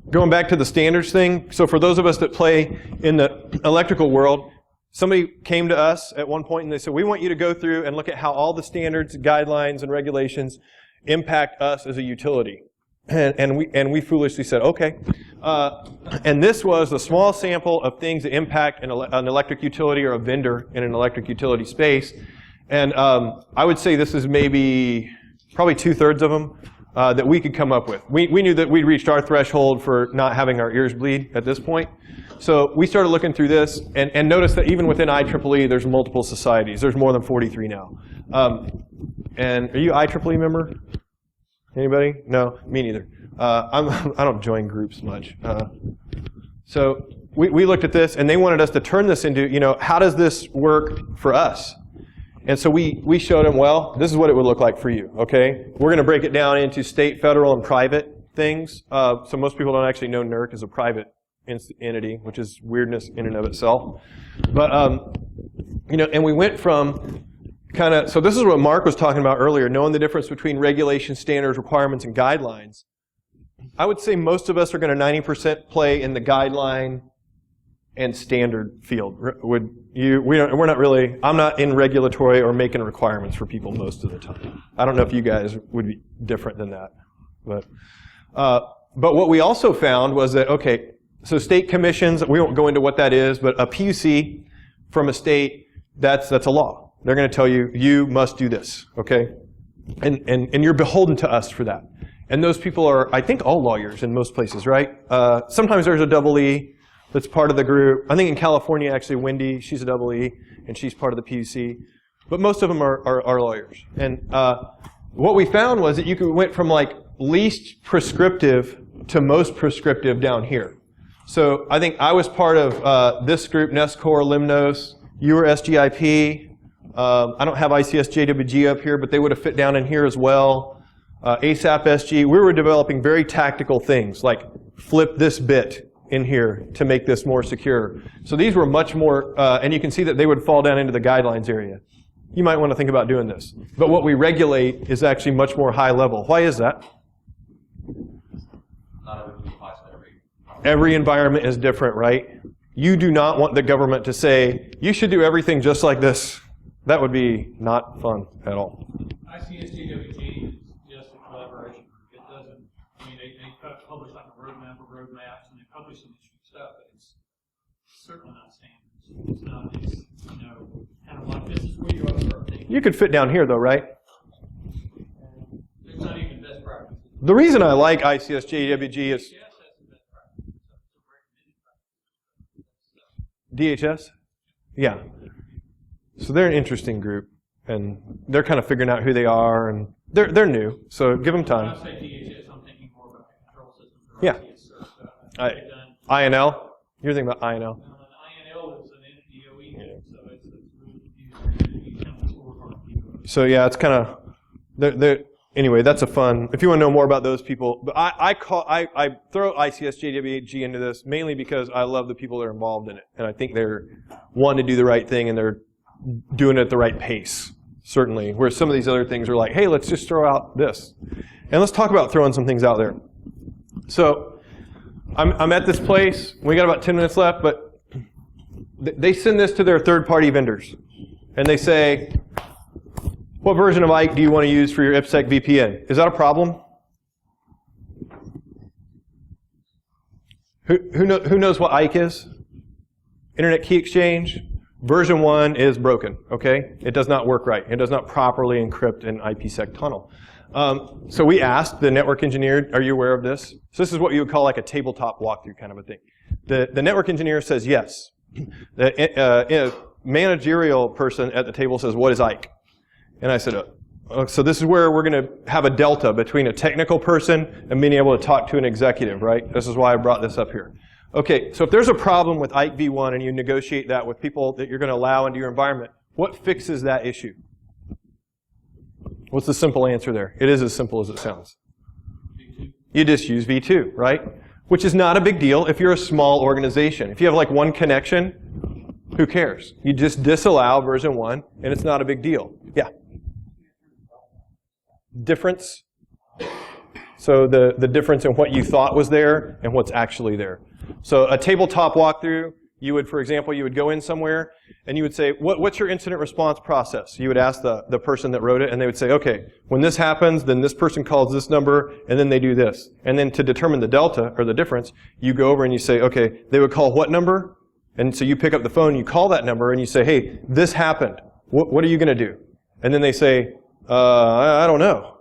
Going back to the standards thing. So for those of us that play in the electrical world, somebody came to us at one point and they said, we want you to go through and look at how all the standards, guidelines, and regulations impact us as a utility. And we foolishly said, okay. And this was a small sample of things that impact an electric utility or a vendor in an electric utility space. And I would say this is probably 2/3 of them that we could come up with. We knew that we'd reached our threshold for not having our ears bleed at this point. So we started looking through this and noticed that even within IEEE, there's multiple societies. There's more than 43 now. And are you IEEE member? Anybody? No, me neither. I don't join groups much. So we looked at this, and they wanted us to turn this into, you know, how does this work for us? And so we showed them, well, this is what it would look like for you, okay? We're going to break it down into state, federal, and private things. So most people don't actually know NERC is a private entity, which is weirdness in and of itself. But, you know, and we went from kind of, so this is what Mark was talking about earlier, knowing the difference between regulation, standards, requirements, and guidelines. I would say most of us are going to 90% play in the guideline and standard field. We're not really, I'm not in regulatory or making requirements for people most of the time. I don't know if you guys would be different than that. But what we also found was that, okay, so state commissions, we won't go into what that is, but a PUC from a state, that's a law. They're going to tell you, you must do this, okay? And you're beholden to us for that. And those people are, I think, all lawyers in most places, right? Sometimes there's a double E that's part of the group. I think in California, actually, Wendy, she's a double E, and she's part of the PUC. But most of them are lawyers. And what we found was that you went from like least prescriptive to most prescriptive down here. So I think I was part of this group, NESCOR, Limnos. You were SGIP. I don't have ICS-JWG up here, but they would have fit down in here as well. ASAP SG. We were developing very tactical things, like flip this bit in here to make this more secure. So these were much more, and you can see that they would fall down into the guidelines area. You might want to think about doing this. But what we regulate is actually much more high level. Why is that? Not everything applies to Every environment is different, right? You do not want the government to say, you should do everything just like this. That would be not fun at all. ICS-JWG is just a collaboration group. It doesn't, I mean, they publish like a roadmap or roadmaps, and they publish some interesting stuff, but it's certainly not standards. It's not, it's, you know, kind of like this is where you ought to start thinking. You could fit down here, though, right? There's not even best practices. The reason I like ICS-JWG is... DHS? Yeah. So they're an interesting group, and they're kind of figuring out who they are, and they're new, so give them time. When I say DHS, I'm thinking more about the control systems. Yeah. INL? You're thinking about INL. INL is an DOE, so it's really confusing. You kind of score hard. So yeah, it's kind of, anyway, that's a fun, if you want to know more about those people, but I throw ICS-JWG into this mainly because I love the people that are involved in it, and I think they're wanting to do the right thing, and they're doing it at the right pace, certainly, where some of these other things are like, hey, let's just throw out this. And let's talk about throwing some things out there. So I'm at this place, we got about 10 minutes left, but they send this to their third-party vendors, and they say, what version of IKE do you want to use for your IPsec VPN? Is that a problem? Who knows what IKE is? Internet Key Exchange. Version 1 is broken, okay? It does not work right. It does not properly encrypt an IPsec tunnel. So we asked the network engineer, are you aware of this? So this is what you would call like a tabletop walkthrough kind of a thing. The network engineer says yes. The managerial person at the table says, what is IKE? And I said, so this is where we're going to have a delta between a technical person and being able to talk to an executive, right? This is why I brought this up here. Okay, so if there's a problem with IKE v1 and you negotiate that with people that you're going to allow into your environment, what fixes that issue? What's the simple answer there? It is as simple as it sounds. You just use v2, right? Which is not a big deal if you're a small organization. If you have like one connection, who cares? You just disallow version 1, and it's not a big deal. Yeah? Difference. So the difference in what you thought was there and what's actually there. So a tabletop walkthrough, you would, for example, you would go in somewhere and you would say, what's your incident response process? You would ask the person that wrote it, and they would say, okay, when this happens, then this person calls this number, and then they do this. And then to determine the delta, or the difference, you go over and you say, okay, they would call what number? And so you pick up the phone, you call that number, and you say, hey, this happened. What are you going to do? And then they say, I don't know.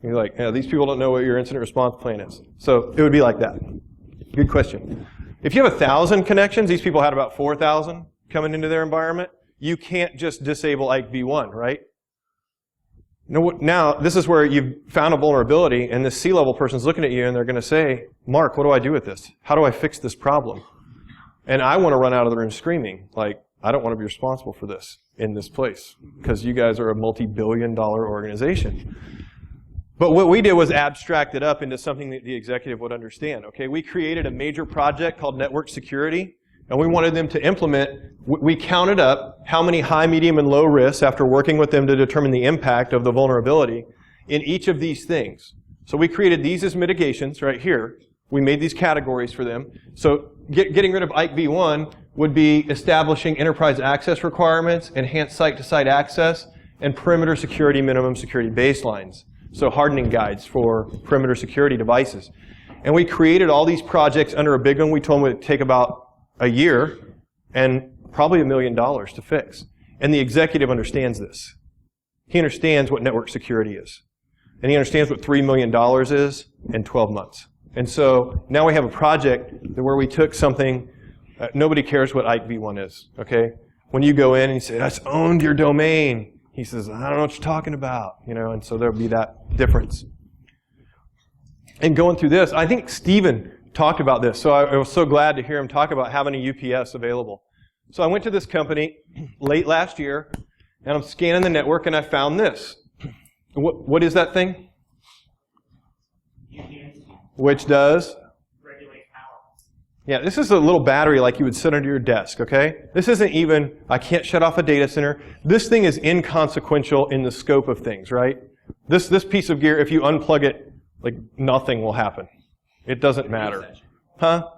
You're like, yeah, these people don't know what your incident response plan is. So it would be like that. Good question. If you have 1,000 connections, these people had about 4,000 coming into their environment, you can't just disable IKE v1, right? Now, this is where you've found a vulnerability, and this C-level person's looking at you, and they're going to say, Mark, what do I do with this? How do I fix this problem? And I want to run out of the room screaming, like, I don't want to be responsible for this in this place, because you guys are a multi-billion-dollar organization. But what we did was abstract it up into something that the executive would understand. Okay, we created a major project called network security, and we wanted them to implement. We counted up how many high, medium, and low risks after working with them to determine the impact of the vulnerability in each of these things. So we created these as mitigations right here. We made these categories for them. So getting rid of IKE v1 would be establishing enterprise access requirements, enhanced site-to-site access, and perimeter security minimum security baselines. So hardening guides for perimeter security devices. And we created all these projects under a big one. We told them it would take about a year and probably $1 million to fix. And the executive understands this. He understands what network security is. And he understands what $3 million is in 12 months. And so now we have a project where we took something, nobody cares what IKE v1 is, okay? When you go in and you say, that's owned your domain. He says, I don't know what you're talking about, you know, and so there'll be that difference. And going through this, I think Stephen talked about this, so I was so glad to hear him talk about having a UPS available. So I went to this company late last year, and I'm scanning the network, and I found this. What is that thing? Which does? Regulate power. Yeah, this is a little battery like you would sit under your desk, okay? This isn't even, I can't shut off a data center. This thing is inconsequential in the scope of things, right? This piece of gear, if you unplug it, like nothing will happen. It doesn't matter. Huh?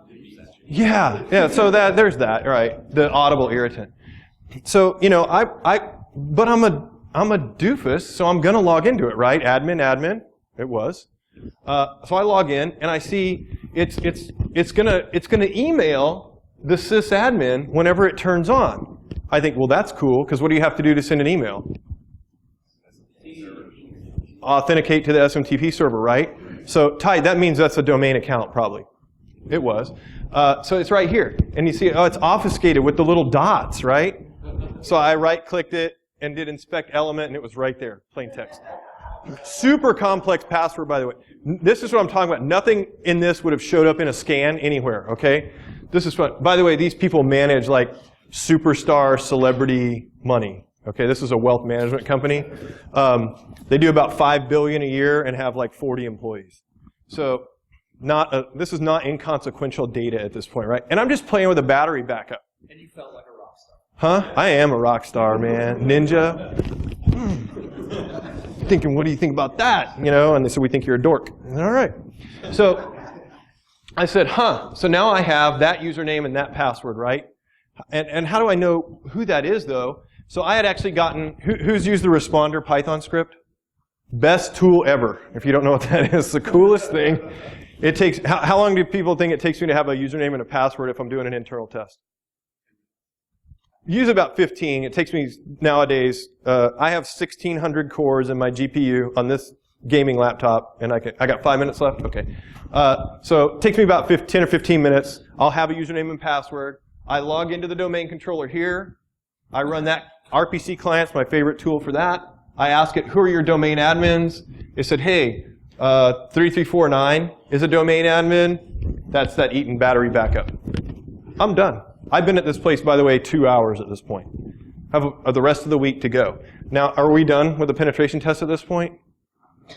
Yeah, so there's that, right? The audible irritant. So, you know, but I'm a doofus, so I'm gonna log into it, right? Admin, it was. So I log in and I see it's gonna email the sysadmin whenever it turns on. I think, well, that's cool, because what do you have to do to send an email? Authenticate to the SMTP server, right? So Ty, that means that's a domain account, probably. It was. So it's right here, and you see, oh, it's obfuscated with the little dots, right? So I right-clicked it and did inspect element, and it was right there, plain text. Super complex password, by the way. This is what I'm talking about. Nothing in this would have showed up in a scan anywhere, okay? This is fun. By the way, these people manage like superstar celebrity money. Okay, this is a wealth management company. They do about $5 billion a year and have like 40 employees. So this is not inconsequential data at this point, right? And I'm just playing with a battery backup. And you felt like a rock star. Huh? I am a rock star, man. Ninja. Thinking, what do you think about that? You know, and they said, we think you're a dork. And, all right. So I said, so now I have that username and that password, right? And how do I know who that is, though? So I had actually gotten, who's used the responder Python script? Best tool ever. If you don't know what that is, the coolest thing. It takes, how long do people think it takes me to have a username and a password if I'm doing an internal test? Use about 15. It takes me nowadays, I have 1,600 cores in my GPU on this gaming laptop, and I got 5 minutes left? Okay. So it takes me about 10 or 15 minutes. I'll have a username and password. I log into the domain controller here. I run that. RPC client's my favorite tool for that. I ask it, who are your domain admins? It said, hey, 3349 is a domain admin. That's that Eaton battery backup. I'm done. I've been at this place, by the way, 2 hours at this point. I have the rest of the week to go. Now, are we done with the penetration test at this point?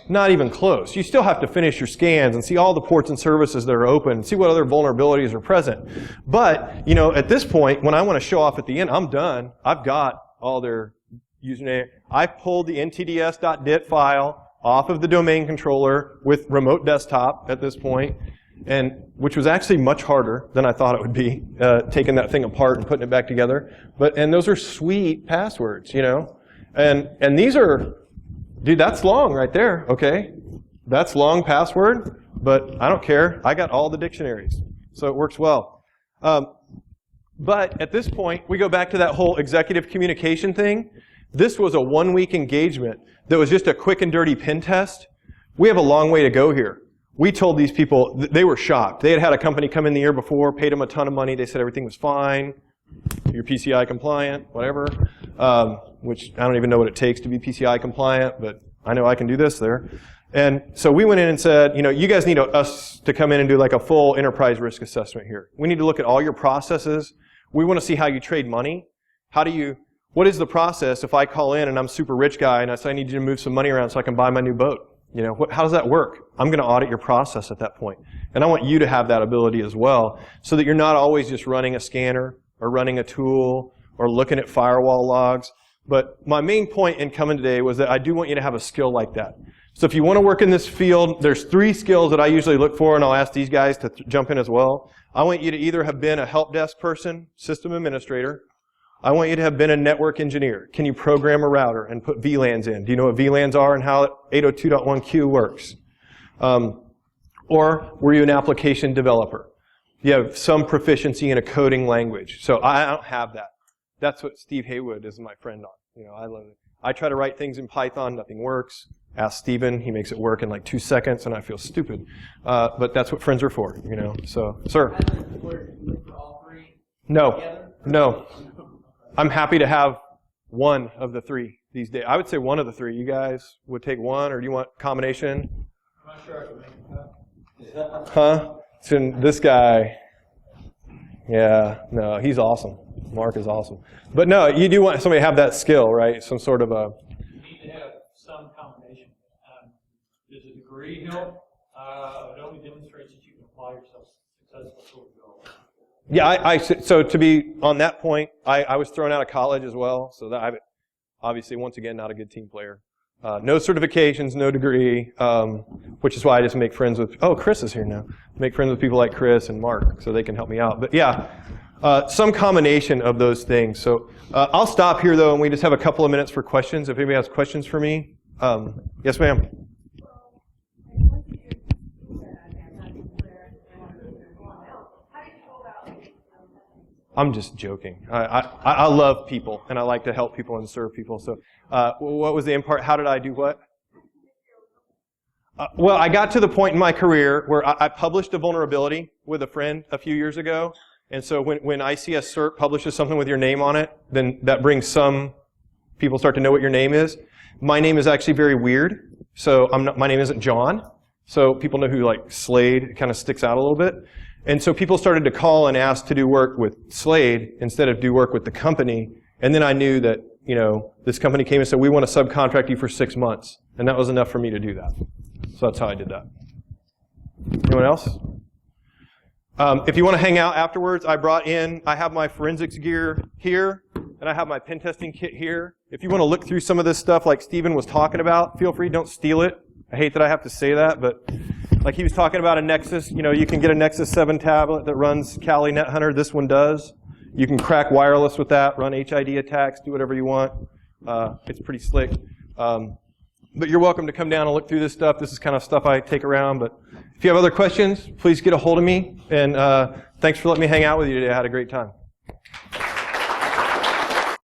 Not even close. You still have to finish your scans and see all the ports and services that are open and see what other vulnerabilities are present. But, you know, at this point, when I want to show off at the end, I'm done. I've got all their username. I pulled the ntds.dit file off of the domain controller with remote desktop at this point, and which was actually much harder than I thought it would be, taking that thing apart and putting it back together. And those are sweet passwords, you know. And these are, dude, that's long right there, okay? That's long password, but I don't care. I got all the dictionaries, so it works well. But at this point, we go back to that whole executive communication thing. This was a 1-week engagement that was just a quick and dirty pen test. We have a long way to go here. We told these people, they were shocked. They had had a company come in the year before, paid them a ton of money. They said everything was fine. You're PCI compliant, whatever. Which I don't even know what it takes to be PCI compliant, but I know I can do this there. And so we went in and said, you know, you guys need us to come in and do like a full enterprise risk assessment here. We need to look at all your processes. We want to see how you trade money. What is the process if I call in and I'm a super rich guy and I say I need you to move some money around so I can buy my new boat? You know, how does that work? I'm going to audit your process at that point. And I want you to have that ability as well so that you're not always just running a scanner or running a tool or looking at firewall logs. But my main point in coming today was that I do want you to have a skill like that. So if you want to work in this field, there's 3 skills that I usually look for, and I'll ask these guys to jump in as well. I want you to either have been a help desk person, system administrator. I want you to have been a network engineer. Can you program a router and put VLANs in? Do you know what VLANs are and how 802.1q works? Or were you an application developer? You have some proficiency in a coding language. So I don't have that. That's what Steve Haywood is my friend on. You know, I love it. I try to write things in Python, nothing works. Ask Steven, he makes it work in like 2 seconds, and I feel stupid. But that's what friends are for, you know. So, sir. No. I'm happy to have one of the 3 these days. I would say one of the 3. You guys would take one, or do you want combination? I'm not sure I can make it. Huh? So this guy, yeah, no, he's awesome. Mark is awesome. But no, you do want somebody to have that skill, right? Some sort of a... You need to have some combination. Does a degree help? It only demonstrates that you can apply yourself successfully to a goal. Yeah, so to be on that point, I was thrown out of college as well, so that I'm obviously, once again, not a good team player. No certifications, no degree, which is why I just make friends with, Chris is here now. Make friends with people like Chris and Mark so they can help me out. But yeah, some combination of those things. So I'll stop here, though, and we just have a couple of minutes for questions. If anybody has questions for me. Yes, ma'am. I'm just joking. I love people, and I like to help people and serve people. So what was the end part? How did I do what? Well, I got to the point in my career where I published a vulnerability with a friend a few years ago. And so when ICS CERT publishes something with your name on it, then that brings some people start to know what your name is. My name is actually very weird. So my name isn't John. So people know who, like, Slade kind of sticks out a little bit. And so people started to call and ask to do work with Slade instead of do work with the company. And then I knew that you know, this company came and said, we want to subcontract you for 6 months. And that was enough for me to do that. So that's how I did that. Anyone else? If you want to hang out afterwards, I have my forensics gear here, and I have my pen testing kit here. If you want to look through some of this stuff like Steven was talking about, feel free, don't steal it. I hate that I have to say that, but like he was talking about a Nexus, you know, you can get a Nexus 7 tablet that runs Kali NetHunter. This one does. You can crack wireless with that, run HID attacks, do whatever you want. It's pretty slick. But you're welcome to come down and look through this stuff. This is kind of stuff I take around. But if you have other questions, please get a hold of me. And thanks for letting me hang out with you today. I had a great time.